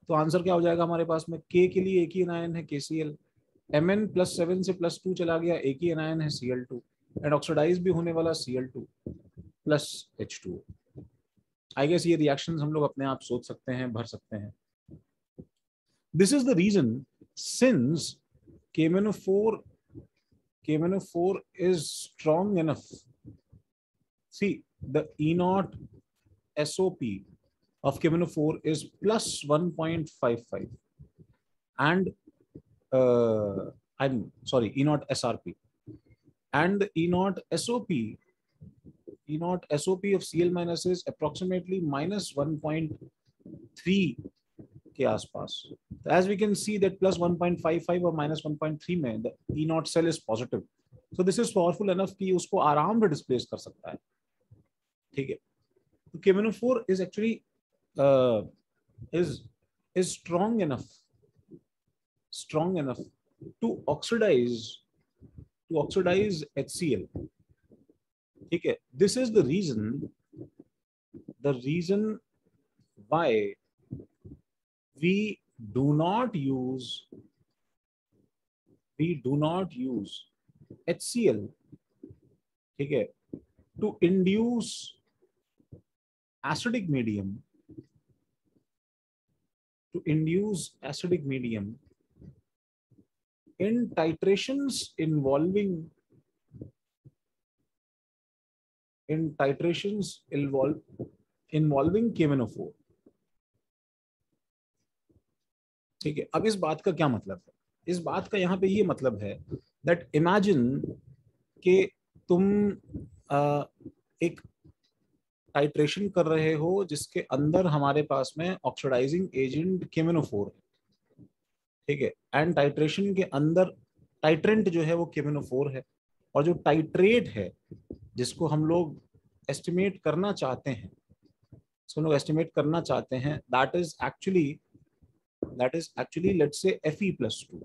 तो आंसर क्या हो जाएगा हमारे पास में, K के लिए एक ही एनायन है KCl, Mn+7 से +2 चला गया, एक ही एनायन है Cl2 एंड ऑक्सीडाइज भी होने वाला Cl2 plus H2O. I guess ये रिएक्शंस हम लोग अपने आप सोच सकते हैं, भर सकते हैं. This is the reason since KMnO4 is strong enough. See, the E0 SOP of KMnO4 is plus 1.55 and I'm sorry, E0 SRP, and the E0 SOP E naught SOP of Cl minus is approximately -1.3 के आसपास. As we can see that plus 1.55 और -1.3 में the E naught cell is positive. So this is powerful enough कि उसको आराम से displace कर सकता है. ठीक है. तो KMnO4 is actually is strong enough to oxidize HCl. ठीक है. This is the reason why we do not use HCl, ठीक है, to induce acidic medium, in titrations involving KMnO4. ठीक है. अब इस बात का क्या मतलब है? इस बात का यहाँ पे ये मतलब है that imagine कि तुम एक टाइट्रेशन कर रहे हो जिसके अंदर हमारे पास में ऑक्सीडाइजिंग एजेंट KMnO4 है. ठीक है. एंड टाइट्रेशन के अंदर टाइट्रेंट जो है वो KMnO4 है, और जो टाइट्रेट है जिसको हम लोग एस्टिमेट करना चाहते हैं, that is actually let's say Fe+2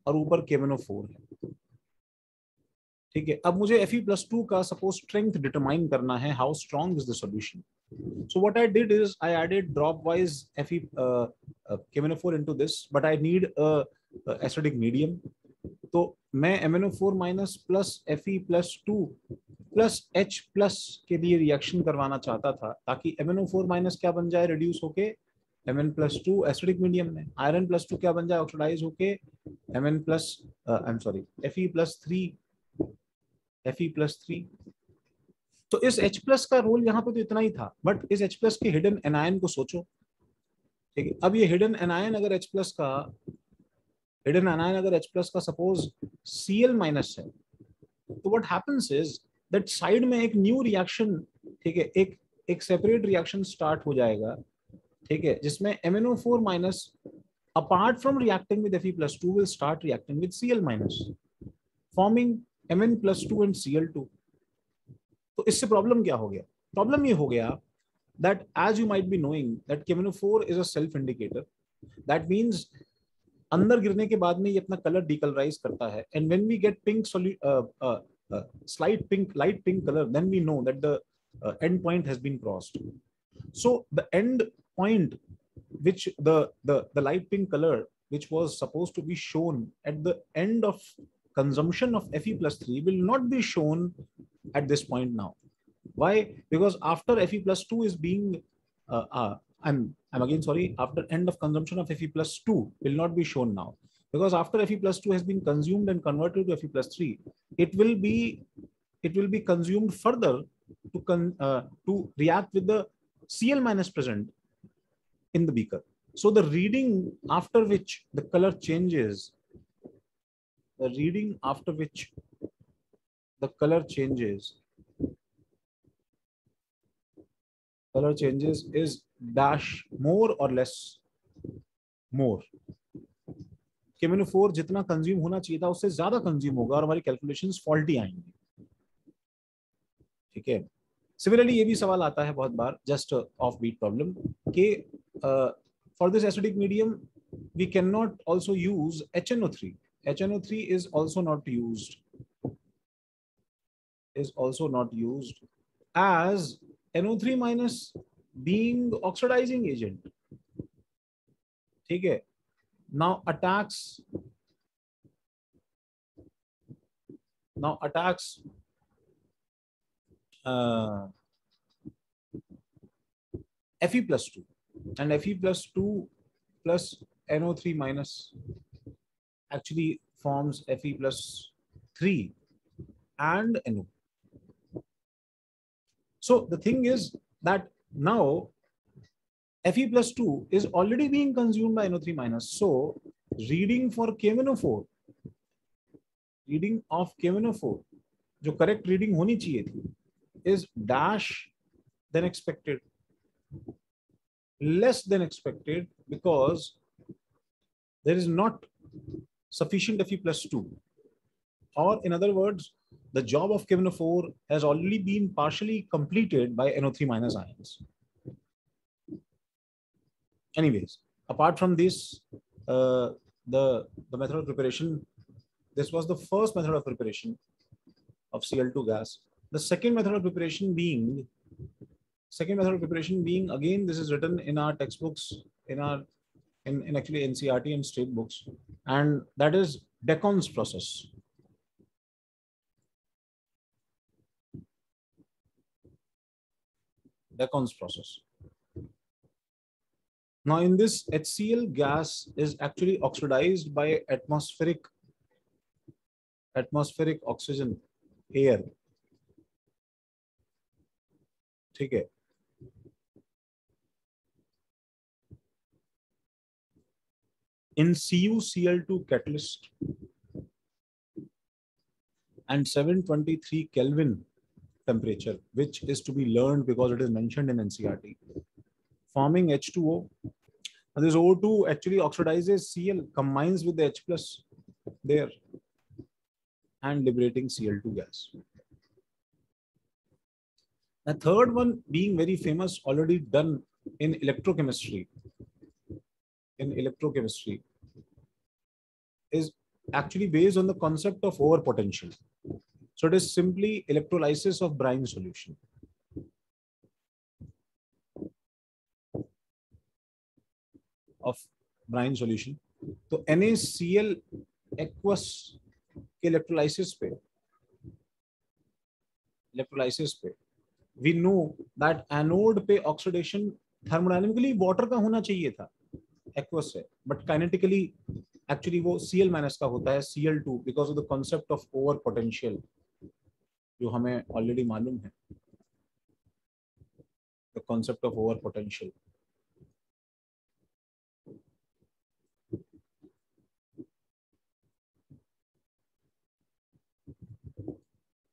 और ऊपर KMnO4 है. ठीक है. अब मुझे Fe+2 का सपोज स्ट्रेंथ डिटरमाइन करना है. How strong is the solution? So what I did is I added drop-wise KMnO4 into this, but I need a acidic medium. तो मैं MnO4 minus plus Fe+2 plus H plus के लिए reaction करवाना चाहता था, ताकि MnO4 minus क्या बन जाए, रिड्यूस होके Mn+2 एसिडिक मीडियम में. Iron+2 क्या बन जाए, ऑक्सीडाइज होके Fe+3. तो इस H+ का रोल यहाँ पे तो इतना ही था, बट इस H+ के हिडन एनायन को सोचो. ठीक है. अब ये हिडन एनायन अगर H+ का सपोज Cl- है, तो what happens is that side में एक न्यू रिएक्शन, ठीक है, एक सेपरेट रिएक्शन स्टार्ट हो जाएगा. ठीक है. जिसमें MnO4- apart from reacting with Fe+2 will start reacting with Cl-, forming Mn+2 and Cl2. तो इससे प्रॉब्लम क्या हो गया? प्रॉब्लम ये हो गया that as you might be knowing that KMnO4 is a self indicator. That means अंदर गिरने के बाद में ये अपना कलर डिकलराइज करता है, and when we get pink light pink color, then we know that the end point has been crossed. So the end point, which the light pink color, which was supposed to be shown at the end of consumption of Fe+3, will not be shown at this point now. Why? Because after Fe+2 is being I'm again sorry, after end of consumption of Fe+2 will not be shown now, because after Fe+2 has been consumed and converted to Fe+3, it will be consumed further to react with the Cl- present in the beaker. So the reading after which the color changes, is dash more or less more. KMnO4 जितना consume होना चाहिए था उससे ज्यादा consume होगा और हमारी calculations faulty आएंगी. ठीक है. सिमिलरली ये भी सवाल आता है बहुत बार, जस्ट ऑफ बीट प्रॉब्लम, कि for this acidic medium we can not also use HNO3. HNO3 is also not used as NO3- being oxidizing agent. ठीक है. Now attacks Fe+2, and Fe+2 plus NO3- actually forms Fe+3 and NO. So the thing is that now Fe+2 is already being consumed by NO3-. So reading of KMnO4, जो correct reading होनी चाहिए थी, is dash than expected, less than expected, because there is not sufficient Fe plus 2. Or in other words, the job of KMnO4 has already been partially completed by NO3 minus ions. Anyways, apart from this, the method of preparation, this was the first method of preparation of Cl2 gas. The second method of preparation being, again, this is written in our textbooks, in actually NCERT and state books, and that is Decon's process. Decon's process. Now, in this, HCl gas is actually oxidized by atmospheric oxygen, air. ठीक है. In CuCl2 catalyst and 723 Kelvin temperature, which is to be learned because it is mentioned in NCERT, forming H2O. And this O2 actually oxidizes Cl, combines with the H plus there, and liberating Cl2 gas. The third one being very famous, already done in electrochemistry. Is actually based on the concept of overpotential. So it is simply electrolysis of brine solution. तो NaCl aqueous के electrolysis पे we know that anode पे oxidation thermodynamically water का होना चाहिए था aqueous से, but kinetically actually वो Cl minus का होता है, Cl2, because of the concept of over potential जो हमें already मालूम है, the concept of over potential.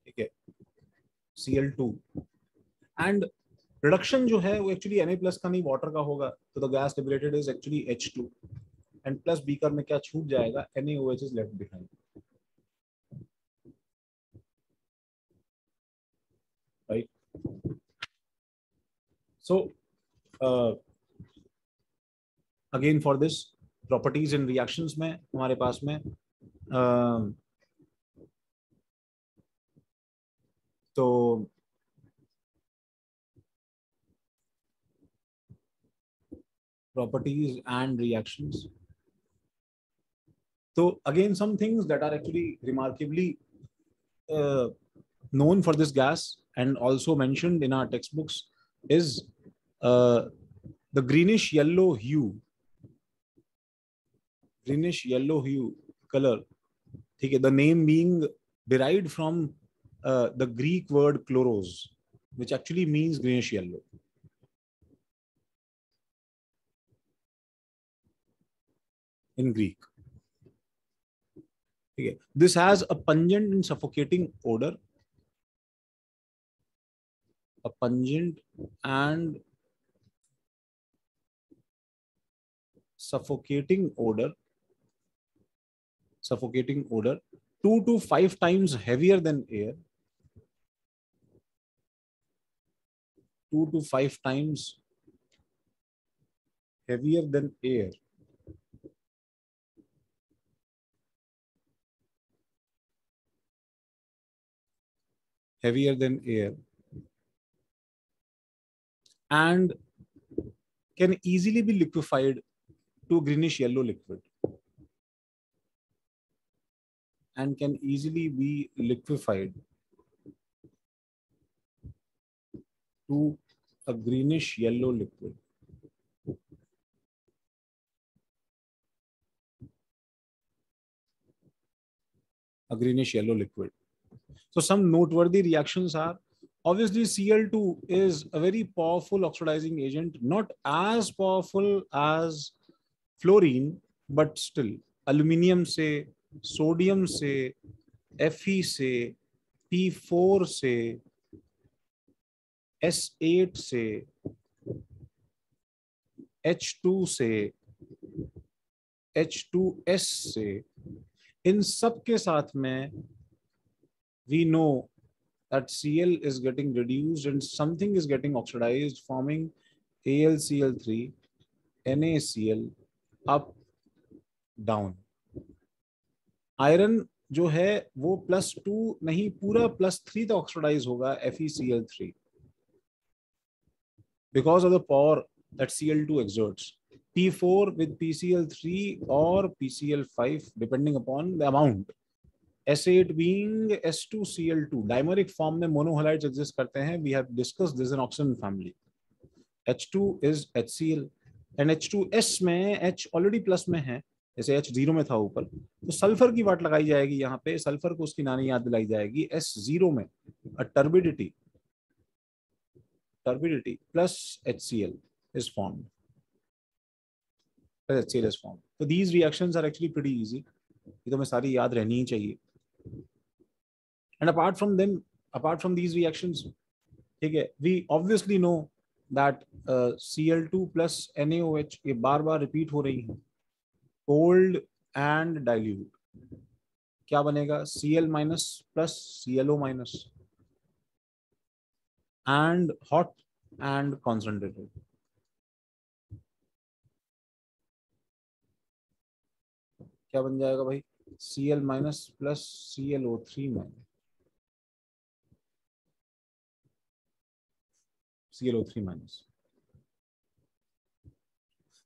ठीक है, Cl2 and reduction जो है वो actually Na plus का नहीं water का होगा, तो the gas liberated is actually H2 and plus beaker में क्या छूट जाएगा, NaOH is left behind. Right. So again for this properties in reactions में हमारे पास में तो properties and reactions. So again, some things that are actually remarkably known for this gas and also mentioned in our textbooks is the greenish yellow hue color. Okay, the name being derived from the Greek word chloros, which actually means greenish yellow. In Greek. Okay. This has a pungent and suffocating odor. A pungent and suffocating odor. 2 to 5 times heavier than air. 2 to 5 times heavier than air. And can easily be liquefied to greenish yellow liquid. To a greenish yellow liquid. So some noteworthy reactions are, obviously Cl2 is a very powerful oxidizing agent, not as powerful as fluorine, but still aluminium से, sodium से, Fe से, P4 से, S8 से, H2 से, H2S से, इन सब के साथ में we know that Cl is getting reduced and something is getting oxidized, forming AlCl3, NaCl, up, down. Iron जो है वो +2 नहीं, पूरा +3 तक ऑक्सीडाइज होगा FeCl3 because of the power that Cl2 exerts. P4 with PCl3 or PCl5 depending upon the amount. S8 being S2Cl2. Dimeric form में monohalides exist करते हैं. We have discussed this in oxygen family. H2 is HCl and H2S में H already plus में है, जैसे H0 में था ऊपर, तो सल्फर की वाट लगाई जाएगी यहाँ पे, सल्फर को उसकी नानी याद दिलाई जाएगी. S0 में a turbidity plus HCl is formed. HCl is formed. So these reactions are actually pretty easy. ये तो मैं सारी याद रहनी ही चाहिए. And apart from these reactions, ठीक है, we obviously know that Cl2 plus NaOH ये बार बार रिपीट हो रही है. Cold and dilute, क्या बनेगा? Cl minus plus ClO minus. And hot and concentrated. क्या बन जाएगा भाई? Cl minus plus ClO3 minus. ClO3 minus.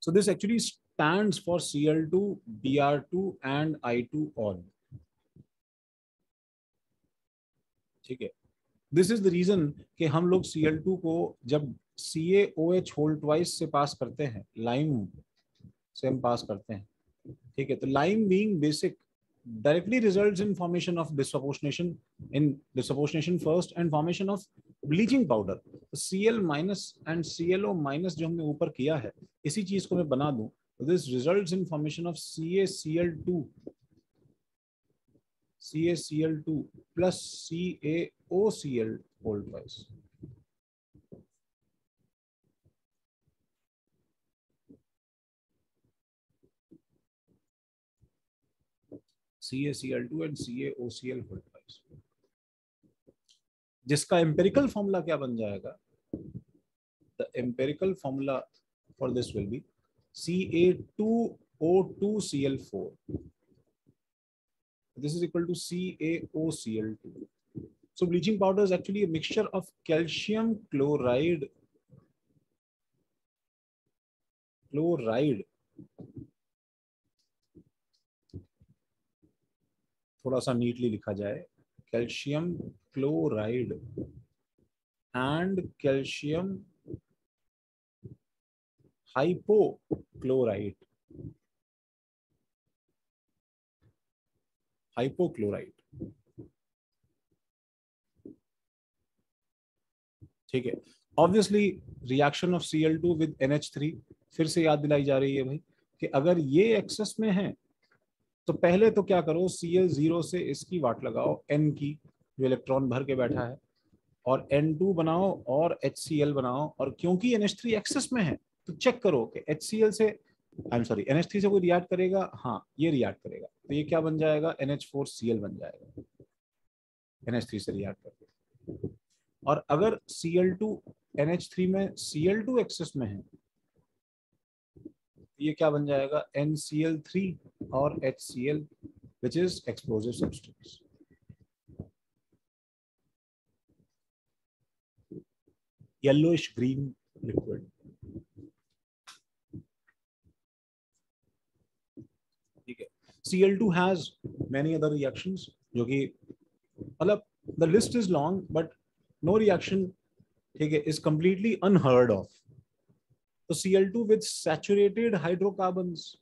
So this actually stands for Cl2, Br2 and I2 all. ठीक है. This is the reason कि हम लोग Cl2 को जब CaOH whole twice से पास करते हैं, लाइम से हम पास करते हैं, ठीक है, तो lime being basic directly results in formation of dissociation first and formation of bleaching powder. Cl minus and ClO minus जो हमने ऊपर किया है, इसी चीज को मैं बना दूं, this results in formation of CaCl2 plus CaOCl whole twice. CaCl2 and CaOCl whole twice. जिसका एम्पेरिकल फॉर्मूला क्या बन जाएगा? The empirical formula for this will be Ca2O2Cl4. This is equal to CaOCl2. So bleaching powder is actually a mixture of calcium chloride थोड़ा सा neatly लिखा जाए, calcium chloride and calcium hypochlorite. ठीक है. Obviously reaction of Cl2 with NH3 फिर से याद दिलाई जा रही है भाई कि अगर ये एक्सेस में है तो पहले तो क्या करो, Cl0 से इसकी वाट लगाओ, N की जो इलेक्ट्रॉन भर के बैठा है, और N2 बनाओ और HCl बनाओ, और क्योंकि NH3 एक्सेस में है तो चेक करो कि HCl से NH3 से कोई रिएक्ट करेगा? हाँ, ये रिएक्ट करेगा, तो ये क्या बन जाएगा? NH4Cl बन जाएगा NH3 से रिएक्ट करके. और अगर Cl2 NH3 में Cl2 एक्सेस में है, ये क्या बन जाएगा? NCl3 और HCl, which is explosive substance. Yellowish green liquid. ठीक है. Cl2 has many other reactions जो कि मतलब the list is long but no reaction, ठीक है, is completely unheard of. So Cl2 with saturated hydrocarbons.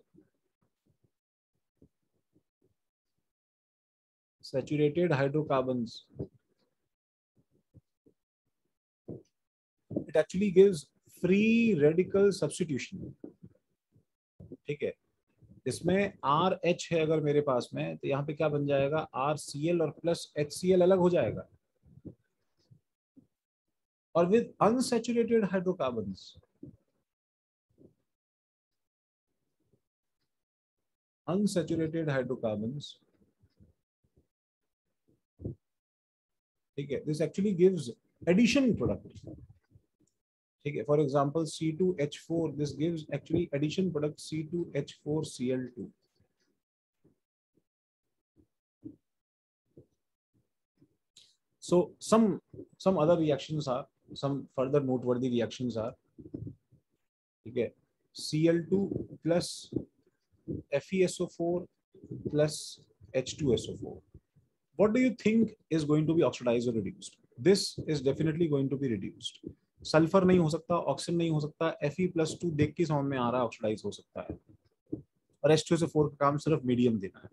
It actually gives free radical substitution. ठीक है. इसमें RH है अगर मेरे पास में, तो यहाँ पे क्या बन जाएगा? RCl और प्लस HCl अलग हो जाएगा, or with unsaturated hydrocarbons. Unsaturated hydrocarbons. ठीक है, this actually gives addition product. ठीक है, for example C2H4, this gives actually addition product C2H4Cl2. So some other reactions are, some further noteworthy reactions are, ठीक है, Cl2 plus FeSO4 plus H2SO4. What do you think is going to be oxidized or reduced? This is definitely going to be reduced. Sulphur नहीं हो सकता, oxygen नहीं हो सकता, Fe+2 देख के समझ में आ रहा है ऑक्सीडाइज हो सकता है, और H2SO4 का काम सिर्फ मीडियम देना है.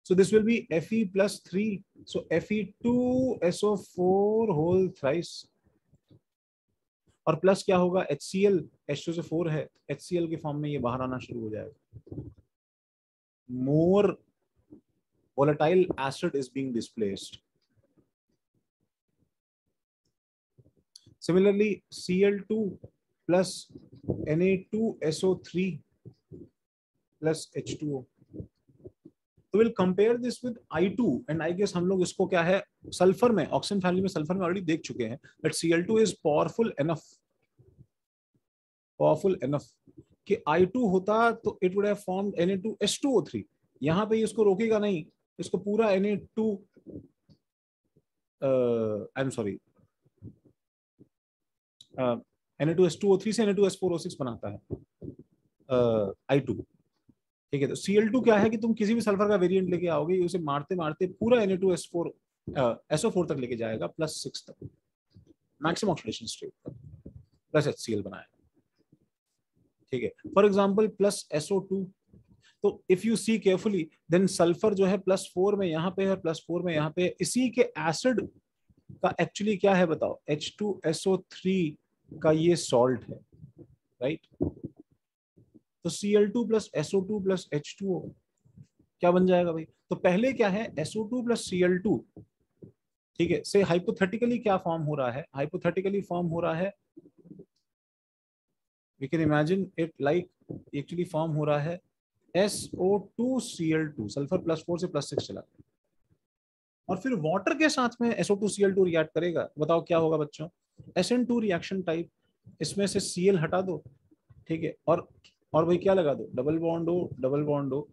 So this will be Fe+3, so Fe2SO4 whole thrice, और प्लस क्या होगा, HCl, H2SO4 है, HCl के फॉर्म में ये बाहर आना शुरू हो जाएगा. More volatile acid is being displaced. Similarly, Cl2 plus Na2SO3 plus H2O. So we'll compare this with I2, and I guess हम लोग इसको क्या है, सल्फर में, ऑक्सीजन फैमिली में सल्फर में ऑलरेडी देख चुके हैं that Cl2 is powerful enough कि I2 होता तो it would have formed Na2H2O3. यहाँ पे इसको रोकेगा नहीं, इसको पूरा Na2 I'm sorry Na2H2O3 से Na2S4O6 बनाता है I2. ठीक है, तो Cl2 क्या है कि तुम किसी भी सल्फर का वेरिएंट लेके आओगे, उसे मारते मारते पूरा Na2S4 SO4 तक लेके जाएगा, +6 तक, मैक्सिमम ऑक्सीडेशन स्टेट तक, प्लस HCl बनाएगा. ठीक है, फॉर एग्जांपल प्लस SO2. तो if you see carefully, then sulphur जो है +4 में यहाँ पे है, +4 में यहाँ पे, इसी के एसिड का एक्चुअली क्या है बताओ, H2SO3 का ये सॉल्ट है, राइट. तो Cl2 plus SO2 plus H2O क्या बन जाएगा भाई, तो पहले क्या है, SO2 plus Cl2, ठीक है, से हाइपोथेटिकली क्या फॉर्म हो रहा है, हाइपोथेटिकली फॉर्म हो रहा है, we can imagine it like, actually form हो रहा है SO2Cl2, सल्फर +4 से +6 चला, और फिर वाटर के साथ में SO2Cl2 रिएक्ट करेगा. बताओ क्या होगा बच्चों, SN2 रिएक्शन टाइप, इसमें से Cl हटा दो, ठीक है, और भाई क्या लगा दो, डबल बॉन्ड हो, डबल बॉन्ड हो,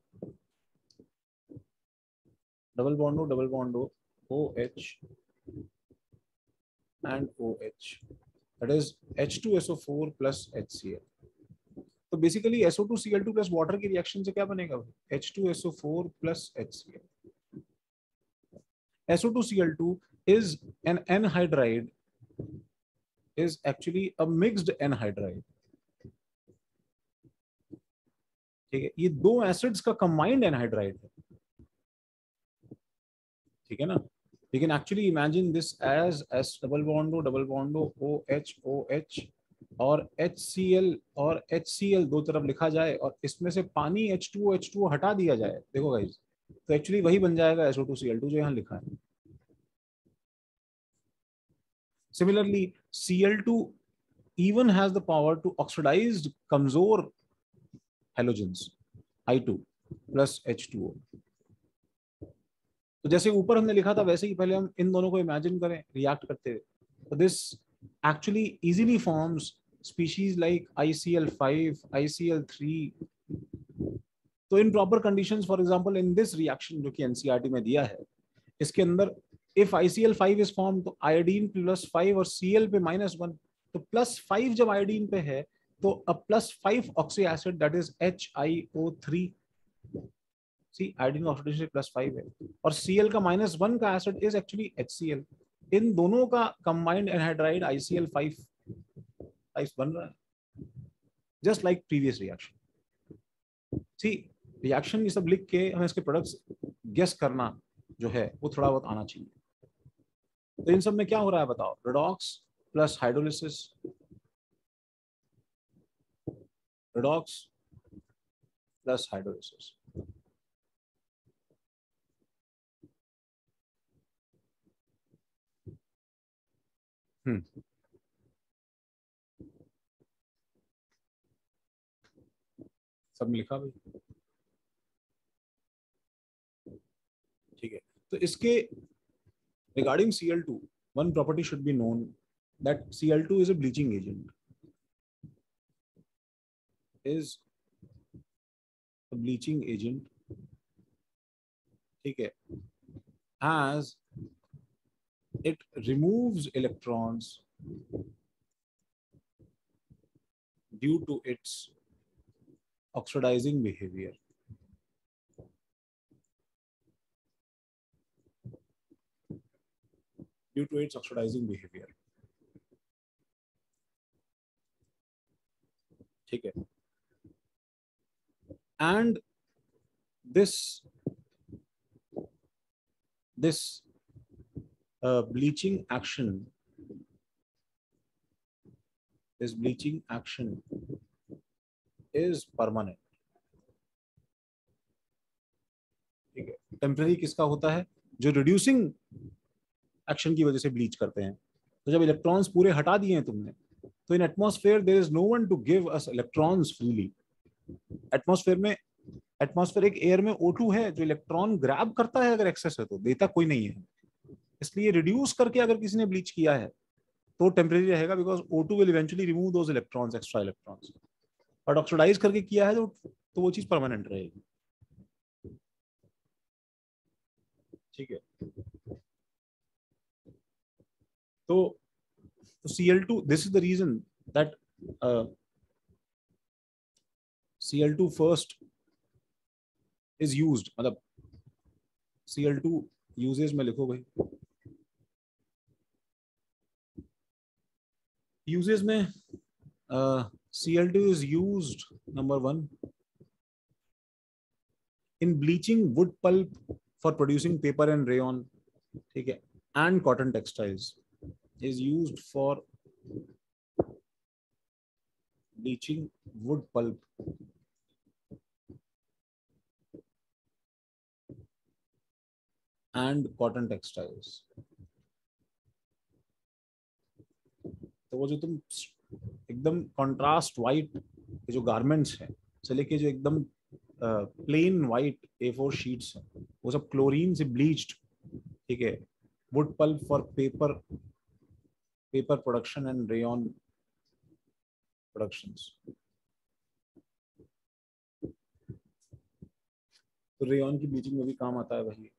डबल बॉन्ड हो, डबल बॉन्ड हो, OH and OH, that is H2SO4 plus HCl. तो बेसिकली SO2Cl2 प्लस वाटर की रिएक्शन से क्या बनेगा, H2SO4 plus HCl. SO2Cl2 is an anhydride, is actually a mixed anhydride. ठीक है, ये दो एसिड्स का कंबाइंड एनहाइड्राइड है, ठीक है ना. You can actually imagine this as double bond OH OH और HCl दो तरफ लिखा जाए, और इसमें से पानी H2O हटा दिया जाए, देखो गाइस, तो एक्चुअली वही बन जाएगा SO2Cl2 जो यहाँ लिखा है. Similarly, Cl2 even has the power to oxidize कमजोर halogens I2 plus H2O. तो जैसे ऊपर हमने लिखा था वैसे ही पहले हम इन दोनों को इमेजिन करें रिएक्ट करते हुए, तो this actually easily forms species like ICl5, ICl3. तो in proper conditions, for example in this reaction जो कि एनसीईआरटी में दिया है, इसके अंदर इफ ICl5 इज फॉर्म, तो आयोडीन +5 और Cl पे -1, तो +5 जब आयोडीन पे है तो a +5 oxy acid that is HiO3. See iodine oxidation +5 है, और Cl का -1 का एसिड इज एक्चुअली HCl. इन दोनों का कंबाइंड एनहाइड्राइड ICl5 बन रहा है, just like previous reaction. See reaction ये सब लिख के हमें इसके प्रोडक्ट्स गेस करना जो है वो थोड़ा बहुत आना चाहिए. तो इन सब में क्या हो रहा है बताओ, redox plus hydrolysis, redox plus hydrolysis. सब में लिखा भाई, ठीक है। तो इसके regarding Cl2, one property should be known, that Cl2 is a bleaching agent, is a bleaching agent, ठीक है, as it removes electrons due to its oxidizing behavior. Due to its oxidizing behavior, ठीक है। And this bleaching action, this bleaching action is permanent, ठीक है। Temporary किसका होता है? जो रिड्यूसिंग एक्शन की वजह से ब्लीच करते हैं। तो जब इलेक्ट्रॉन्स पूरे हटा दिए हैं तुमने, तो in atmosphere there is no one to give us electrons freely. Atmosphere एक एयर में O2 है जो इलेक्ट्रॉन ग्रैब करता है, अगर एक्सेस है तो देता कोई नहीं है। इसलिए रिड्यूस करके अगर किसी ने ब्लीच किया है तो टेम्परेरी रहेगा, because O2 will eventually remove those electrons, extra electrons. But oxidise करके किया है तो वो चीज परमानेंट रहेगी, ठीक है। तो Cl2, this is the reason that Cl2 first is used, मतलब Cl2 uses में लिखो भाई, uses में Cl2 is used, number 1, in bleaching wood pulp for producing paper and rayon, ठीक है, and cotton textiles, is used for bleaching wood pulp and cotton textiles। तो वो जो तुम एकदम कॉन्ट्रास्ट वाइट जो गारमेंट्स हैं से लेके जो एकदम प्लेन वाइट A4 शीट्स हैं, वो सब क्लोरीन से ब्लीच्ड, ठीक है, wood pulp for paper production and rayon productions. तो रेयन की ब्लीचिंग में भी काम आता है वही,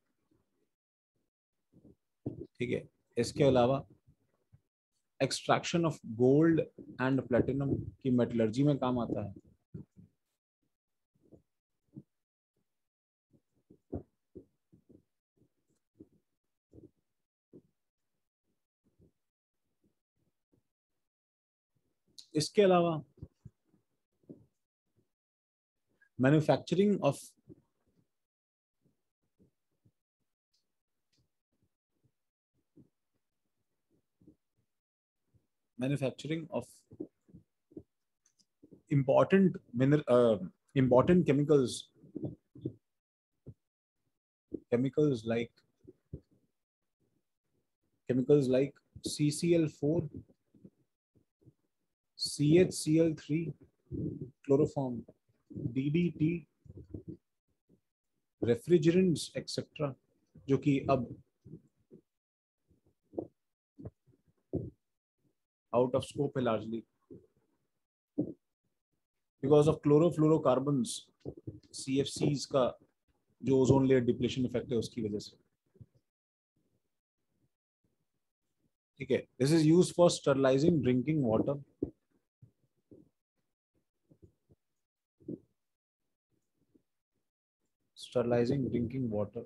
ठीक है। इसके अलावा extraction of gold and platinum की मेटलर्जी में काम आता है। इसके अलावा manufacturing of important important chemicals like CCl4, CHCl3, chloroform, DDT, refrigerants etcetera, जो कि अब आउट ऑफ स्कोप है largely because of chlorofluorocarbons, CFCs का जो ओजोन लेयर डिप्लेशन इफेक्ट है उसकी वजह से, ठीक है। This is used for sterilising drinking water, sterilizing drinking water,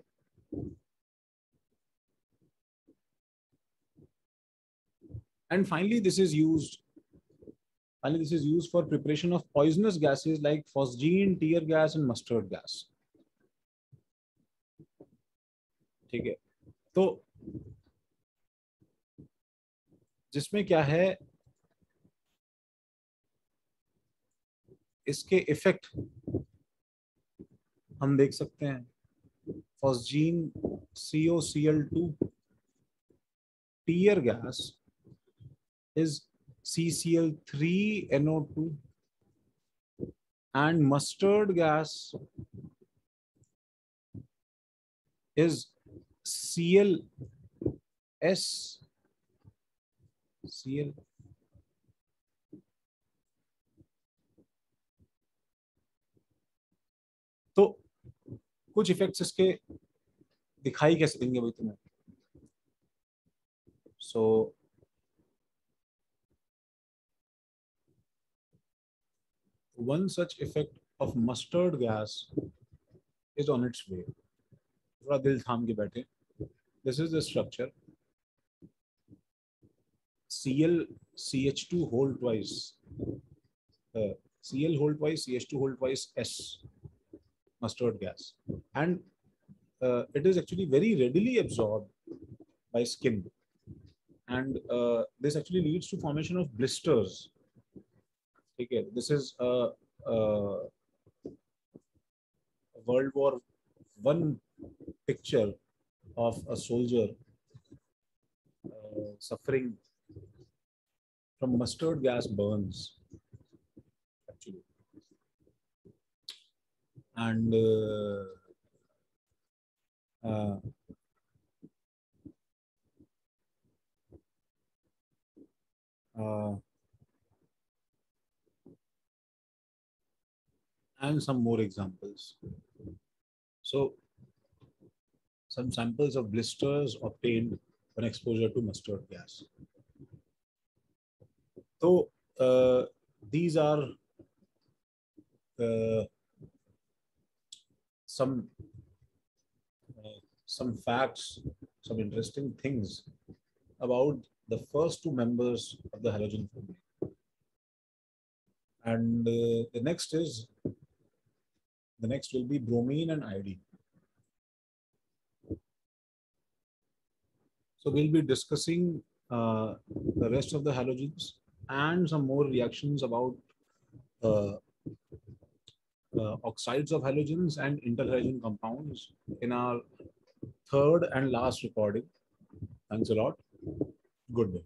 and finally this is used for preparation of poisonous gases like phosgene, tear gas and mustard gas, ठीक है। तो जिसमें क्या है, इसके इफेक्ट हम देख सकते हैं। phosgene COCl2, tear gas is CCl3NO2 and mustard gas is Cl तो कुछ इफेक्ट्स इसके दिखाई कैसे देंगे भाई तुम्हें? सो one such effect of mustard gas is on its way. थोड़ा दिल थाम के बैठे. This is the structure. ClCH2 whole twice. Cl whole twice, CH2 whole twice, S. Mustard gas. And it is actually very readily absorbed by skin. And this actually leads to formation of blisters. Okay, this is a World War I picture of a soldier suffering from mustard gas burns, actually. And and some more examples. So, some samples of blisters obtained when exposure to mustard gas. So, these are some facts, some interesting things about the first two members of the halogen family. And the next will be bromine and iodine. So we'll be discussing the rest of the halogens and some more reactions about oxides of halogens and interhalogen compounds in our third and last recording. Thanks a lot. Good day.